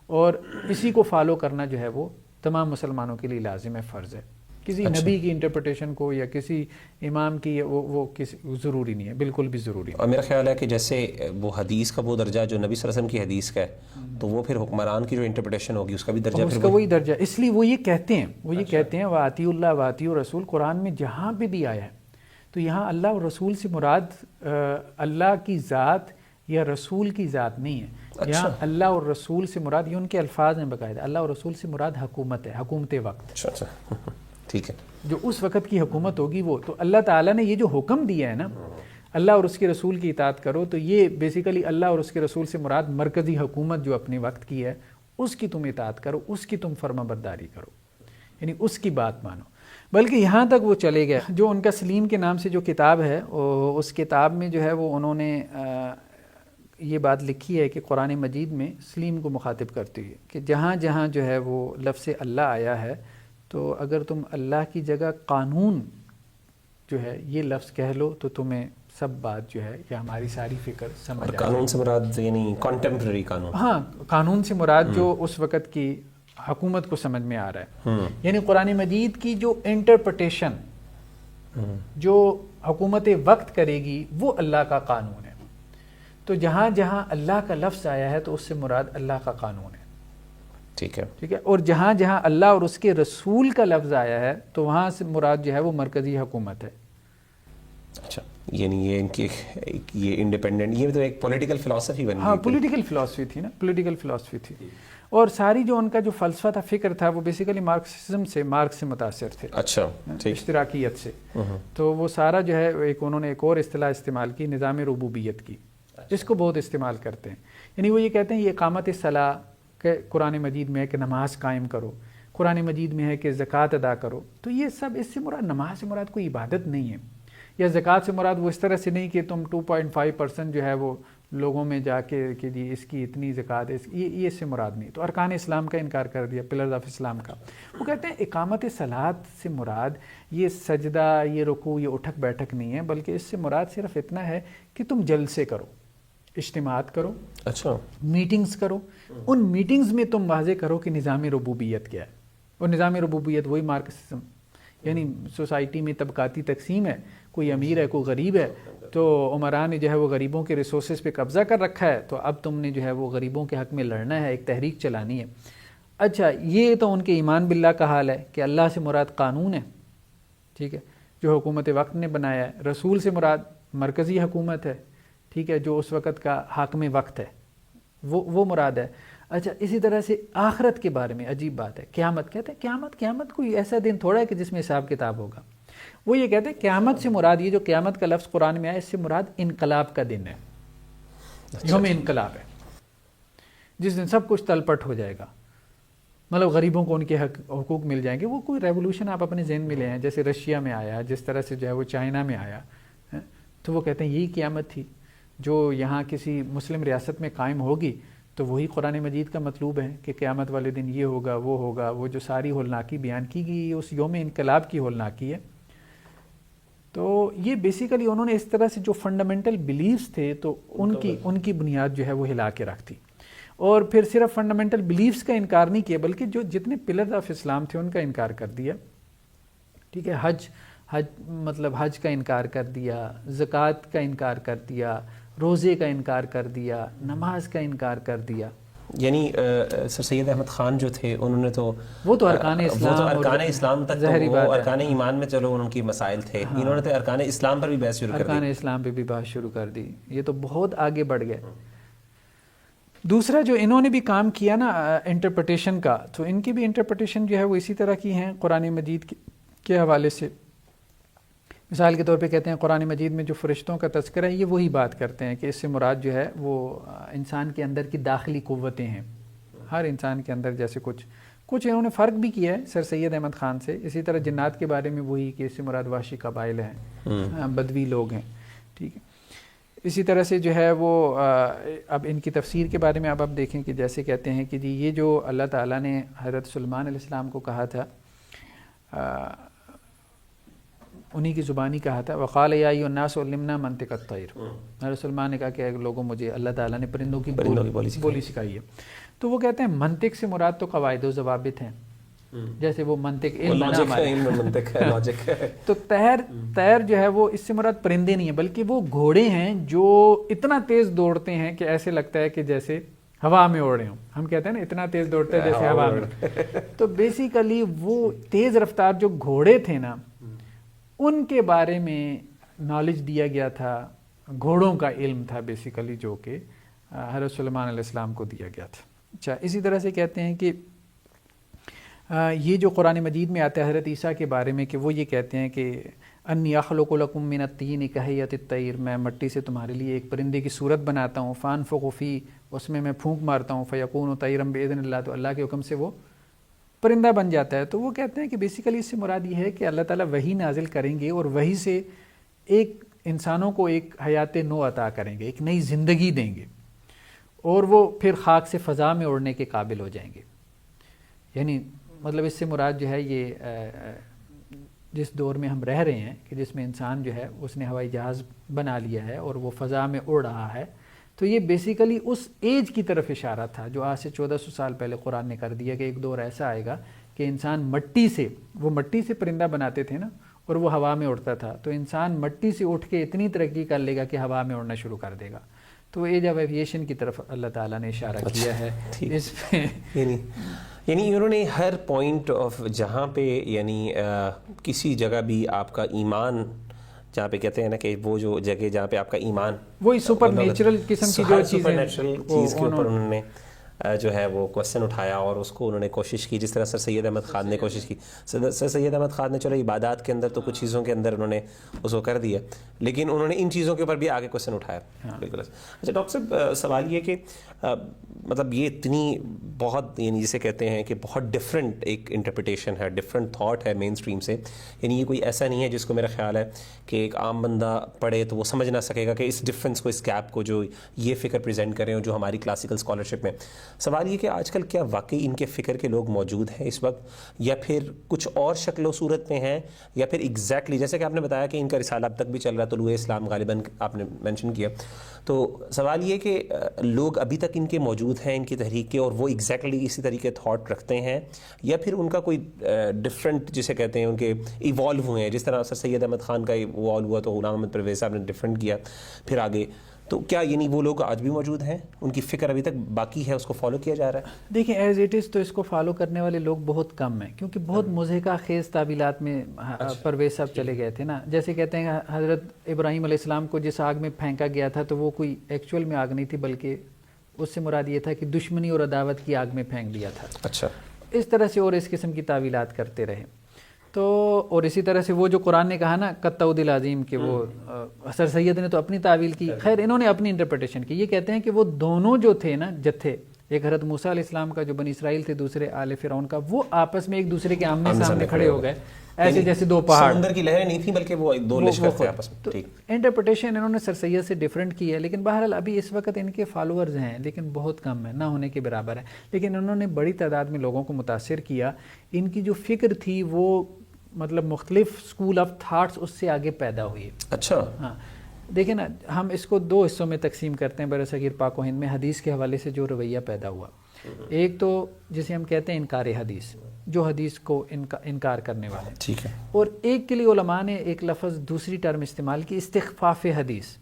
اور اسی کو فالو کرنا جو ہے وہ تمام مسلمانوں کے لیے لازم ہے، فرض ہے. کسی نبی کی انٹرپریٹیشن کو یا کسی امام کی وہ کسی ضروری نہیں ہے، بالکل بھی ضروری نہیں. اور میرا خیال ہے کہ جیسے وہ حدیث کا وہ درجہ جو نبی صلی اللہ علیہ وسلم کی حدیث کا ہے تو وہ پھر حکمران کی جو انٹرپریٹیشن ہوگی اس کا بھی درجہ اس کا وہی درجہ. اس لیے وہ یہ کہتے ہیں وَأَطِیعُوا اللَّهَ وَأَطِیعُوا الرَّسُولَ. قرآن میں جہاں پہ بھی آیا ہے تو یہاں اللہ اور رسول سے مراد اللہ کی ذات یا رسول کی ذات نہیں ہے. یہاں اللہ اور رسول سے مراد، یہ ان کے الفاظ ہیں باقاعدہ، اللہ اور رسول سے مراد حکومت ہے، حکومت وقت. اچھا، ٹھیک ہے. جو اس وقت کی حکومت ہوگی وہ تو اللہ تعالیٰ نے یہ جو حکم دیا ہے نا اللہ اور اس کے رسول کی اطاعت کرو، تو یہ بیسیکلی اللہ اور اس کے رسول سے مراد مرکزی حکومت جو اپنے وقت کی ہے اس کی تم اطاعت کرو، اس کی تم فرما برداری کرو، یعنی اس کی بات مانو. بلکہ یہاں تک وہ چلے گئے، جو ان کا سلیم کے نام سے جو کتاب ہے اس کتاب میں جو ہے وہ انہوں نے یہ بات لکھی ہے کہ قرآن مجید میں سلیم کو مخاطب کرتی ہے کہ جہاں جہاں جو ہے وہ لفظ اللہ آیا ہے تو اگر تم اللہ کی جگہ قانون جو ہے یہ لفظ کہہ لو تو تمہیں سب بات جو ہے یا ہماری ساری فکر سمجھ آ جائے. قانون سے مراد یعنی کانٹمپریری قانون؟ ہاں، قانون سے مراد جو اس وقت کی حکومت کو سمجھ میں آ رہا ہے. یعنی قرآن مجید کی جو انٹرپریٹیشن جو حکومت وقت کرے گی وہ اللہ کا قانون ہے. تو جہاں جہاں اللہ کا لفظ آیا ہے تو اس سے مراد اللہ کا قانون ہے. ٹھیک ہے. اور جہاں جہاں اللہ اور اس کے رسول کا لفظ آیا ہے تو وہاں سے مراد جو ہے وہ مرکزی حکومت ہے. اچھا، یعنی یہ ان کی یہ انڈیپینڈنٹ، یہ تو ایک پولیٹیکل فلسفی بن گئی. ہاں، پولیٹیکل فلسفی تھی نا، پولیٹیکل فلسفی تھی. اور ساری جو ان کا جو فلسفہ تھا، فکر تھا، وہ بیسیکلی مارکسزم سے، مارکس سے متاثر تھے. اچھا، اشتراکیت سے. تو وہ سارا جو ہے انہوں نے ایک اور اصطلاح استعمال کی، نظام ربوبیت کی. اس کو بہت استعمال کرتے ہیں. یعنی وہ یہ کہتے ہیں یہ اقامت صلاح کہ قرآن مجید میں ہے کہ نماز قائم کرو، قرآن مجید میں ہے کہ زکوٰۃ ادا کرو. تو یہ سب اس سے مراد، نماز سے مراد کوئی عبادت نہیں ہے، یا زکوٰۃ سے مراد وہ اس طرح سے نہیں کہ تم 2.5% جو ہے وہ لوگوں میں جا کے کہ جی اس کی اتنی زکوٰۃ ہے، یہ اس سے مراد نہیں. تو ارکان اسلام کا انکار کر دیا، پلرز آف اسلام کا. وہ کہتے ہیں اقامت صلاۃ سے مراد یہ سجدہ، یہ رکوع، یہ اٹھک بیٹھک نہیں ہے، بلکہ اس سے مراد صرف اتنا ہے کہ تم جلسے کرو، اجتماعات کرو، اچھا، میٹنگز کرو. ان میٹنگز میں تم واضح کرو کہ نظام ربوبیت کیا ہے. اور نظام ربوبیت وہی مارکسزم، یعنی سوسائٹی میں طبقاتی تقسیم ہے، کوئی امیر ہے، کوئی غریب ہے، تو عمران نے جو ہے وہ غریبوں کے ریسورسز پہ قبضہ کر رکھا ہے، تو اب تم نے جو ہے وہ غریبوں کے حق میں لڑنا ہے، ایک تحریک چلانی ہے. اچھا، یہ تو ان کے ایمان باللہ کا حال ہے کہ اللہ سے مراد قانون ہے، ٹھیک ہے، جو حکومت وقت نے بنایا ہے. رسول سے مراد مرکزی حکومت ہے، ٹھیک ہے، جو اس وقت کا حاکم وقت ہے، وہ مراد ہے. اچھا، اسی طرح سے آخرت کے بارے میں عجیب بات ہے، قیامت. کہتے ہیں قیامت کوئی ایسا دن تھوڑا ہے کہ جس میں حساب کتاب ہوگا. وہ یہ کہتے ہیں قیامت سے مراد، یہ جو قیامت کا لفظ قرآن میں آیا اس سے مراد انقلاب کا دن ہے، یوم انقلاب ہے، جس دن سب کچھ تلپٹ ہو جائے گا. مطلب غریبوں کو ان کے حقوق مل جائیں گے. وہ کوئی ریولوشن آپ اپنے ذہن میں لے آئیں، جیسے رشیا میں آیا، جس طرح سے جو ہے وہ چائنا میں آیا. تو وہ کہتے ہیں یہی قیامت تھی جو یہاں کسی مسلم ریاست میں قائم ہوگی. تو وہی قرآن مجید کا مطلوب ہے کہ قیامت والے دن یہ ہوگا، وہ ہوگا. وہ جو ساری ہولناکی بیان کی گئی اس یوم انقلاب کی ہولناکی ہے. تو یہ بیسیکلی انہوں نے اس طرح سے جو فنڈامنٹل بلیفز تھے تو ان کی بنیاد جو ہے وہ ہلا کے رکھ دی، اور پھر صرف فنڈامنٹل بلیفز کا انکار نہیں کیا بلکہ جو جتنے پلرز آف اسلام تھے ان کا انکار کر دیا. ٹھیک ہے، حج کا انکار کر دیا، زکوٰۃ کا انکار کر دیا، روزے کا انکار کر دیا، نماز کا انکار کر دیا. یعنی سر سید احمد خان جو تھے انہوں نے تو وہ تو ارکان اسلام تک تو وہ ارکان ایمان میں چلو ان کی مسائل تھے، انہوں نے تو ارکان اسلام پر بھی بحث شروع کر دی، ارکان اسلام پہ بھی بحث شروع کر دی. یہ تو بہت آگے بڑھ گئے. دوسرا جو انہوں نے بھی کام کیا نا انٹرپریٹیشن کا، تو ان کی بھی انٹرپریٹیشن جو ہے وہ اسی طرح کی ہیں قرآن مجید کے حوالے سے. مثال کے طور پہ کہتے ہیں قرآن مجید میں جو فرشتوں کا تذکرہ ہے یہ وہی بات کرتے ہیں کہ اس سے مراد جو ہے وہ انسان کے اندر کی داخلی قوتیں ہیں. ہر انسان کے اندر جیسے کچھ انہوں نے فرق بھی کیا ہے سر سید احمد خان سے. اسی طرح جنات کے بارے میں وہی کہ اس سے مراد وحشی قبائل ہیں، بدوی لوگ ہیں. ٹھیک ہے، اسی طرح سے جو ہے وہ اب ان کی تفسیر کے بارے میں اب آپ دیکھیں کہ جیسے کہتے ہیں کہ جی یہ جو اللہ تعالیٰ نے حضرت سلیمان علیہ السلام کو کہا تھا، انہی کی زبانی کہا تھا، وقال یا ایھا الناس علمنا منطق الطیر. حضرت سلیمان نے کہا کہ لوگوں مجھے اللہ تعالیٰ نے پرندوں کی بولی سکھائی ہے. تو وہ کہتے ہیں منطق سے مراد تو قواعد و ضوابط ہیں، جیسے وہ منطق علم ہے. تو طیر جو ہے وہ اس سے مراد پرندے نہیں ہیں بلکہ وہ گھوڑے ہیں جو اتنا تیز دوڑتے ہیں کہ ایسے لگتا ہے کہ جیسے ہوا میں اڑ رہے ہوں. ہم کہتے ہیں نا اتنا تیز دوڑتے ہیں جیسے ہوا میں. تو بیسیکلی وہ تیز رفتار جو گھوڑے تھے نا ان کے بارے میں نالج دیا گیا تھا، گھوڑوں کا علم تھا بیسیکلی جو کہ حضرت سلیمان علیہ السلام کو دیا گیا تھا. اچھا، اسی طرح سے کہتے ہیں کہ یہ جو قرآن مجید میں آتا ہے حضرت عیسیٰ کے بارے میں کہ وہ یہ کہتے ہیں کہ انی اخلق لکم من الطین کہیۃ الطیر، میں مٹی سے تمہارے لیے ایک پرندے کی صورت بناتا ہوں، فانفخ فیہ، اس میں پھونک مارتا ہوں، فیکون طیرا باذن اللہ، تو اللہ کے حکم سے وہ پرندہ بن جاتا ہے. تو وہ کہتے ہیں کہ بیسیکلی اس سے مراد یہ ہے کہ اللہ تعالیٰ وحی نازل کریں گے اور وحی سے ایک انسانوں کو ایک حیات نو عطا کریں گے، ایک نئی زندگی دیں گے، اور وہ پھر خاک سے فضا میں اڑنے کے قابل ہو جائیں گے. یعنی مطلب اس سے مراد جو ہے یہ جس دور میں ہم رہ رہے ہیں کہ جس میں انسان جو ہے اس نے ہوائی جہاز بنا لیا ہے اور وہ فضا میں اڑ رہا ہے، تو یہ بیسیکلی اس ایج کی طرف اشارہ تھا جو آج سے 1400 سال پہلے قرآن نے کر دیا کہ ایک دور ایسا آئے گا کہ انسان مٹی سے پرندہ بناتے تھے نا اور وہ ہوا میں اڑتا تھا، تو انسان مٹی سے اٹھ کے اتنی ترقی کر لے گا کہ ہوا میں اڑنا شروع کر دے گا. تو ایج آف ایویشن کی طرف اللہ تعالیٰ نے اشارہ کیا ہے اس پہ. یعنی انہوں نے ہر پوائنٹ آف جہاں پہ یعنی کسی جگہ بھی آپ کا ایمان، جہاں پہ کہتے ہیں نا کہ وہ جو جگہ جہاں پہ آپ کا ایمان وہی سپر نیچرل قسم کی جو سپر نیچرل چیز کے اوپر انہوں نے جو ہے وہ کوسچن اٹھایا اور اس کو انہوں نے کوشش کی، جس طرح سر سید احمد خان نے کوشش کی. سر سید احمد خان نے چلو عبادات کے اندر تو کچھ چیزوں کے اندر انہوں نے اس کو کر دیا، لیکن انہوں نے ان چیزوں کے اوپر بھی آگے کوسچن اٹھایا. بالکل. اچھا ڈاکٹر صاحب، سوال یہ کہ مطلب یہ اتنی بہت یعنی جسے کہتے ہیں کہ بہت ڈفرینٹ ایک انٹرپریٹیشن ہے، ڈفرینٹ تھاٹ ہے مین اسٹریم سے. یعنی یہ کوئی ایسا نہیں ہے جس کو میرا خیال ہے کہ ایک عام بندہ پڑھے تو وہ سمجھ نہ سکے گا کہ اس ڈفرینس کو، اس گیپ کو جو یہ فکر پریزنٹ کریں اور جو ہماری کلاسیکل اسکالرشپ میں. سوال یہ کہ آج کل کیا واقعی ان کے فکر کے لوگ موجود ہیں اس وقت، یا پھر کچھ اور شکل و صورت میں ہیں، یا پھر ایگزیکٹلی جیسے کہ آپ نے بتایا کہ ان کا رسالہ اب تک بھی چل رہا ہے، طلوع اسلام غالباً آپ نے مینشن کیا. تو سوال یہ کہ لوگ ابھی تک ان کے موجود ہیں ان کی تحریک کے، اور وہ ایگزیکٹلی اسی طریقے تھاٹ رکھتے ہیں، یا پھر ان کا کوئی ڈفرینٹ جسے کہتے ہیں ان کے ایوالو ہوئے ہیں، جس طرح سر سید احمد خان کا ایوالو ہوا تو غلام احمد پرویز صاحب نے ڈفرینٹ کیا پھر آگے. تو کیا یعنی وہ لوگ آج بھی موجود ہیں، ان کی فکر ابھی تک باقی ہے، اس کو فالو کیا جا رہا ہے؟ دیکھیں ایز اٹ از تو اس کو فالو کرنے والے لوگ بہت کم ہیں، کیونکہ بہت مضحکہ خیز تعویلات میں پرویز صاحب چلے گئے تھے نا. جیسے کہتے ہیں حضرت ابراہیم علیہ السلام کو جس آگ میں پھینکا گیا تھا تو وہ کوئی ایکچول میں آگ نہیں تھی، بلکہ اس سے مراد یہ تھا کہ دشمنی اور عداوت کی آگ میں پھینک دیا تھا. اچھا، اس طرح سے اور اس قسم کی تعویلات کرتے رہے. تو اور اسی طرح سے وہ جو قرآن نے کہا نا قطعود العظیم کہ وہ سر سید نے تو اپنی تعویل کی، خیر انہوں نے اپنی انٹرپریٹیشن کی. یہ کہتے ہیں کہ وہ دونوں جو تھے نا جتھے، ایک حضرت موسیٰ علیہ السلام کا جو بنی اسرائیل تھے، دوسرے آل فرعون کا، وہ آپس میں ایک دوسرے کے آمنے سامنے کھڑے ہو گئے ایسے جیسے دو پہاڑ. سمندر کی لہریں نہیں تھیں بلکہ وہ دو لشکر تھے آپس میں. ٹھیک، انٹرپریٹیشن انہوں نے سر سید سے ڈیفرنٹ کی ہے، لیکن بہرحال ابھی اس وقت ان کے فالوورز ہیں لیکن بہت کم ہیں، نہ ہونے کے برابر ہیں. لیکن انہوں نے بڑی تعداد میں لوگوں کو متاثر کیا. ان کی جو فکر تھی وہ مطلب مختلف اسکول آف تھاٹس اس سے آگے پیدا ہوئی. اچھا. ہاں دیکھیں نا, ہم اس کو دو حصوں میں تقسیم کرتے ہیں برصغیر پاک و ہند میں حدیث کے حوالے سے جو رویہ پیدا ہوا. ایک تو جسے ہم کہتے ہیں انکار حدیث, جو حدیث کو انکار کرنے والے ہیں, ٹھیک ہے. اور ایک کے لیے علماء نے ایک لفظ دوسری ٹرم استعمال کی, استخفاف حدیث.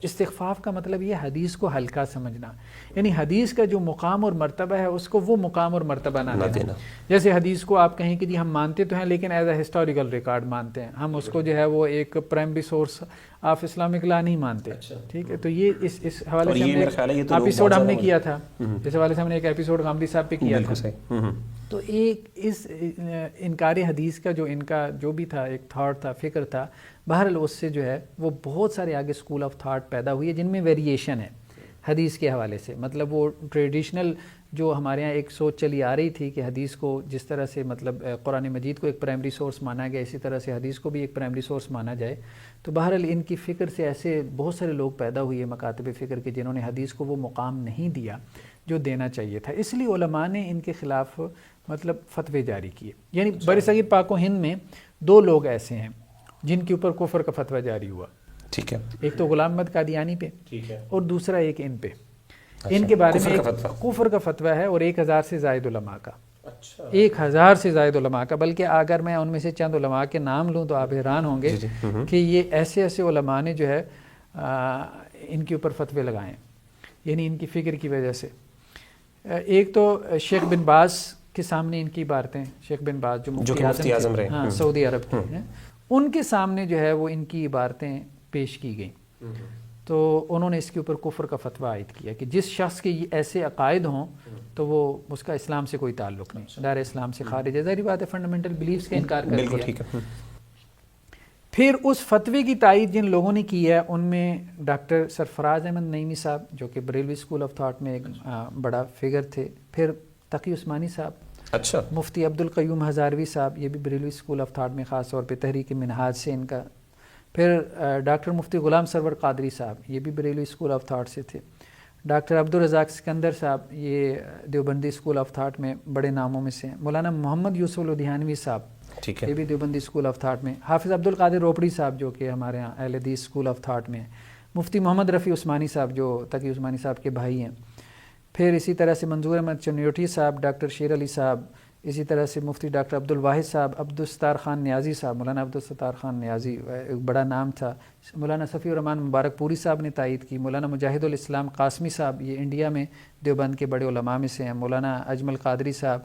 استخفاف کا مطلب یہ حدیث کو ہلکا سمجھنا, یعنی حدیث کا جو مقام اور مرتبہ ہے اس کو وہ مقام اور مرتبہ نہ دینا. جیسے حدیث کو آپ کہیں کہ جی ہم مانتے تو ہیں لیکن ایز اے ہسٹوریکل ریکارڈ مانتے ہیں, ہم اس کو جو ہے وہ ایک primary source of Islamic law نہیں مانتے. ٹھیک ہے, تو یہ اس حوالے سے ایپیسوڈ ہم نے کیا تھا, اس حوالے سے ہم نے ایک ایپیسوڈ غامدی صاحب پہ کیا تھا. تو ایک اس انکار حدیث کا جو ان کا جو بھی تھا ایک تھاٹ تھا, فکر تھا, بہرحال اس سے جو ہے وہ بہت سارے آگے اسکول آف تھاٹ پیدا ہوئی ہے جن میں ویریشن ہے حدیث کے حوالے سے. مطلب وہ ٹریڈیشنل جو ہمارے ہاں ایک سوچ چلی آ رہی تھی کہ حدیث کو جس طرح سے مطلب قرآن مجید کو ایک پرائمری سورس مانا گیا, اسی طرح سے حدیث کو بھی ایک پرائمری سورس مانا جائے. تو بہرحال ان کی فکر سے ایسے بہت سارے لوگ پیدا ہوئے مکاتب فکر کے جنہوں نے حدیث کو وہ مقام نہیں دیا جو دینا چاہیے تھا. اس لیے علماء نے ان کے خلاف مطلب فتوے جاری کیے. یعنی برصغیر پاک و ہند میں دو لوگ ایسے ہیں جن کے اوپر کفر کا فتویٰ جاری ہوا. ٹھیک ہے. ایک تو غلام احمد قادیانی پہ, اور دوسرا ایک ان پہ. ان کے بارے میں ایک کفر کا فتویٰ ہے اور 1000 سے زائد علماء کا. 1000 سے زائد علماء کا, بلکہ اگر میں ان میں سے چند علماء کے نام لوں تو آپ حیران ہوں گے کہ یہ ایسے ایسے علماء نے جو ہے ان کے اوپر فتوے لگائے, یعنی ان کی فکر کی وجہ سے. ایک تو شیخ بن باز کے سامنے ان کی عبارتیں, شیخ بن باز جو مفتی اعظم رہے, ہاں سعودی عرب کے ہیں, ان کے سامنے جو ہے وہ ان کی عبارتیں پیش کی گئیں. تو انہوں نے اس کے اوپر کفر کا فتویٰ عائد کیا کہ جس شخص کے ایسے عقائد ہوں تو وہ اس کا اسلام سے کوئی تعلق نہیں, دائرہ اسلام سے خارج ہے. ظاہری بات ہے, فنڈامنٹل بلیفز کا انکار کر دیا. پھر اس فتوے کی تائید جن لوگوں نے کی ہے ان میں ڈاکٹر سرفراز احمد نعیمی صاحب جو کہ بریلوی اسکول آف تھاٹ میں ایک بڑا فگر تھے. پھر تقی عثمانی صاحب, اچھا, مفتی عبدالقیوم ہزاروی صاحب, یہ بھی بریلوی اسکول آف تھاٹ میں خاص طور پہ تحریک منہاج سے ان کا. پھر ڈاکٹر مفتی غلام سرور قادری صاحب, یہ بھی بریلوی اسکول آف تھاٹ سے تھے. ڈاکٹر عبدالرزاق سکندر صاحب, یہ دیوبندی اسکول آف تھاٹ میں بڑے ناموں میں سے ہیں. مولانا محمد یوسف لدھیانوی صاحب, یہ بھی دیوبندی اسکول آف تھاٹ میں. حافظ عبدالقادر روپڑی صاحب جو کہ ہمارے یہاں اہل حدیث اسکول آف تھاٹ میں ہیں. مفتی محمد رفیع عثمانی صاحب جو تقی عثمانی صاحب کے بھائی ہیں. پھر اسی طرح سے منظور احمد چنیوٹی صاحب, ڈاکٹر شیر علی صاحب, اسی طرح سے مفتی ڈاکٹر عبدالواحد صاحب, عبدالستار خان نیازی صاحب, مولانا عبدالستار خان نیازی ایک بڑا نام تھا. مولانا صفی الرحمان مبارک پوری صاحب نے تائید کی. مولانا مجاہد الاسلام قاسمی صاحب, یہ انڈیا میں دیوبند کے بڑے علماء میں سے ہیں. مولانا اجمل قادری صاحب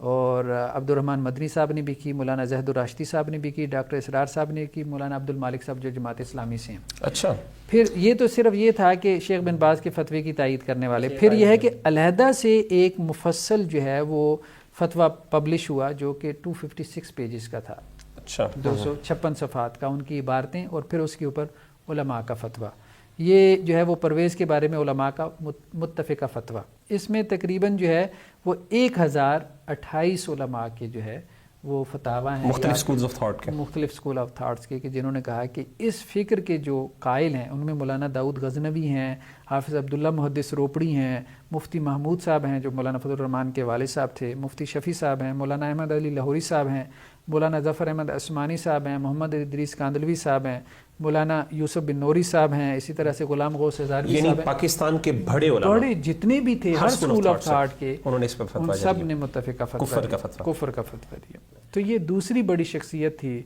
اور عبد الرحمن مدنی صاحب نے بھی کی. مولانا زہد الراشدی صاحب نے بھی کی. ڈاکٹر اسرار صاحب نے کی. مولانا عبد المالک صاحب جو جماعت اسلامی سے ہیں. اچھا. پھر یہ تو صرف یہ تھا کہ شیخ بن باز کے فتوے کی تائید کرنے والے. پھر یہ ہے کہ علیحدہ سے ایک مفصل جو ہے وہ فتویٰ پبلش ہوا جو کہ 256 پیجز کا تھا. اچھا. 256 صفحات کا, ان کی عبارتیں اور پھر اس کے اوپر علماء کا فتویٰ. یہ جو ہے وہ پرویز کے بارے میں علماء کا متفقہ فتویٰ. اس میں تقریباً جو ہے وہ 1028 علماء کے جو ہے وہ فتاویٰ ہیں مختلف اسکولز آف تھاٹ کے, مختلف اسکول آف تھاٹس کے, کہ جنہوں نے کہا کہ اس فکر کے جو قائل ہیں ان میں مولانا داؤد غزنوی ہیں, حافظ عبداللہ محدث روپڑی ہیں, مفتی محمود صاحب ہیں جو مولانا فضل الرحمان کے والد صاحب تھے, مفتی شفیع صاحب ہیں, مولانا احمد علی لاہوری صاحب ہیں, مولانا ظفر احمد عثمانی صاحب ہیں, محمد ادریس کاندلوی صاحب ہیں, مولانا یوسف بن نوری صاحب ہیں, اسی طرح سے غلام غوث ہزاروی صاحب ہیں. یعنی پاکستان کے بڑے علماء, بڑے جتنے بھی تھے ہر اسکول آف تھاٹ کے, انہوں نے اس پر فتویٰ ان سب نے متفقہ کفر کا فتویٰ دیا. تو یہ دوسری بڑی شخصیت تھی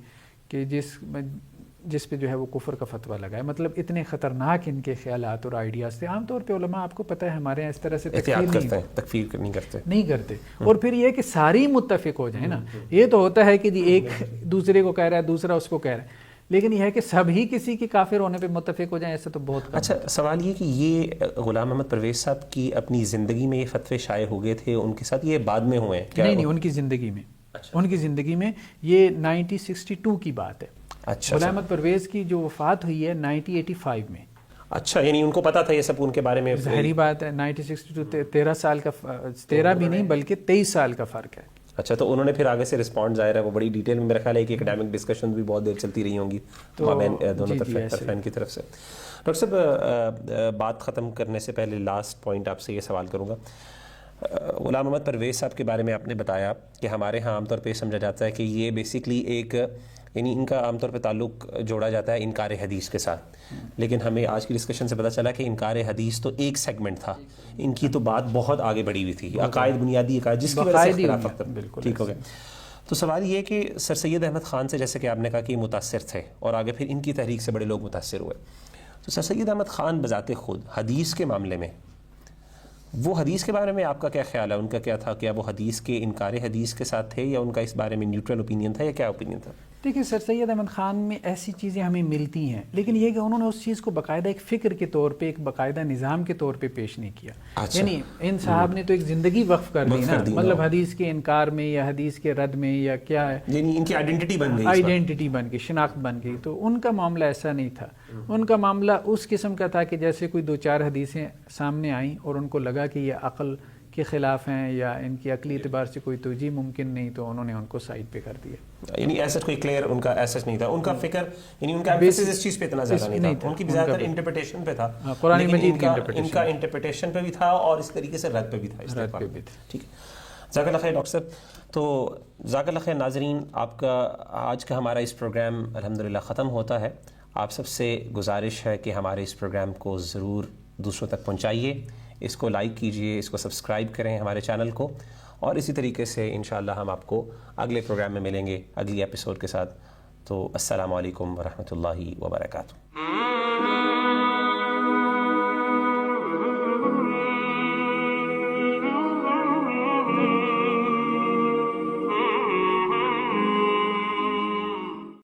کہ جس پہ جو ہے وہ کفر کا فتویٰ لگا ہے. مطلب اتنے خطرناک ان کے خیالات اور آئیڈیاز تھے. عام طور پہ علماء آپ کو پتہ ہے ہمارے یہاں اس طرح سے تکفیر نہیں کرتے. اور پھر یہ کہ ساری متفق ہو جائیں نا. یہ تو ہوتا ہے کہ جی ایک دوسرے کو کہہ رہا ہے, دوسرا اس کو کہہ رہا ہے, لیکن یہ ہے کہ سبھی کسی کی کافر ہونے پہ متفق ہو جائیں, ایسا تو بہت کم. اچھا, سوال یہ کہ یہ غلام احمد پرویز صاحب کی اپنی زندگی میں یہ فتوے شائع ہو گئے تھے, ان کے ساتھ یہ بعد میں ہوئے ہیں؟ نہیں, ان کی زندگی میں. ان کی زندگی میں یہ 1962 کی بات ہے. اچھا. غلام احمد پرویز کی جو وفات ہوئی ہے 1985 میں. اچھا, یعنی ان کو پتا تھا یہ سب ان کے بارے میں؟ ظاہری بات ہے, 1962 13 سال کا, 13 بھی نہیں بلکہ 23 سال کا فرق ہے. اچھا, تو انہوں نے پھر آگے سے رسپانڈ ظاہر ہے وہ بڑی ڈیٹیل میں, میرا خیال ہے کہ اکیڈیمک ڈسکشن بھی بہت دیر چلتی رہی ہوں گی دونوں طرفین کی طرف سے. ڈاکٹر صاحب, بات ختم کرنے سے پہلے لاسٹ پوائنٹ آپ سے یہ سوال کروں گا. غلام محمد پرویز صاحب کے بارے میں آپ نے بتایا کہ ہمارے ہاں عام طور پہ سمجھا جاتا ہے کہ یہ بیسکلی ایک یعنی ان کا عام طور پہ تعلق جوڑا جاتا ہے انکار حدیث کے ساتھ، لیکن ہمیں آج کی ڈسکشن سے پتہ چلا کہ انکار حدیث تو ایک سیگمنٹ تھا، ان کی تو بات بہت آگے بڑھی ہوئی تھی، عقائد بنیادی عقائد جس کی وجہ سے اختلاف وقت ٹھیک ہو گیا. تو سوال یہ کہ سر سید احمد خان سے جیسے کہ آپ نے کہا کہ یہ متاثر تھے اور آگے پھر ان کی تحریک سے بڑے لوگ متاثر ہوئے، تو سر سید احمد خان بذات خود حدیث کے معاملے میں وہ حدیث کے بارے میں آپ کا کیا خیال ہے؟ ان کا کیا تھا؟ کیا وہ حدیث کے انکار حدیث کے ساتھ تھے یا ان کا اس بارے میں نیوٹرل اوپینین تھا یا کیا اوپینین تھا؟ دیکھیے سر سید احمد خان میں ایسی چیزیں ہمیں ملتی ہیں، لیکن یہ کہ انہوں نے اس چیز کو باقاعدہ ایک فکر کے طور پہ، ایک باقاعدہ نظام کے طور پہ پیش نہیں کیا. یعنی ان صاحب نے تو ایک زندگی وقف کر دی نا، مطلب حدیث کے انکار میں یا حدیث کے رد میں یا کیا ہے، یعنی ان کی آئیڈینٹی بن گئی، آئیڈینٹی بن گئی، شناخت بن گئی. تو ان کا معاملہ ایسا نہیں تھا. ان کا معاملہ اس قسم کا تھا کہ جیسے کوئی 2-4 حدیثیں سامنے آئیں اور ان کو لگا کہ یہ عقل کے خلاف ہیں یا ان کی عقلی اعتبار سے کوئی توجیہ ممکن نہیں، تو انہوں نے ان کو سائڈ پہ کر دیا. یعنی ایسا کوئی کلیئر ان کا ایسا نہیں تھا، ان کا فکر یعنی ان کا ایمفیسس اس چیز پہ اتنا زیادہ نہیں تھا، ان کی زیادہ تر انٹرپریٹیشن پہ تھا، قرآن مجید کی ان کا انٹرپریٹیشن پہ بھی تھا اور اس طریقے سے رد پہ بھی تھا. ٹھیک ہے، جزاک اللہ خیر ڈاکٹر صاحب. تو جزاک اللہ خیر ناظرین، آپ کا آج کا ہمارا اس پروگرام الحمدللہ ختم ہوتا ہے. آپ سب سے گزارش ہے کہ ہمارے اس پروگرام کو ضرور دوسروں تک پہنچائیے، اس کو لائک کیجئے، اس کو سبسکرائب کریں ہمارے چینل کو، اور اسی طریقے سے انشاءاللہ ہم آپ کو اگلے پروگرام میں ملیں گے اگلی ایپیسوڈ کے ساتھ. تو السلام علیکم ورحمۃ اللہ وبرکاتہ.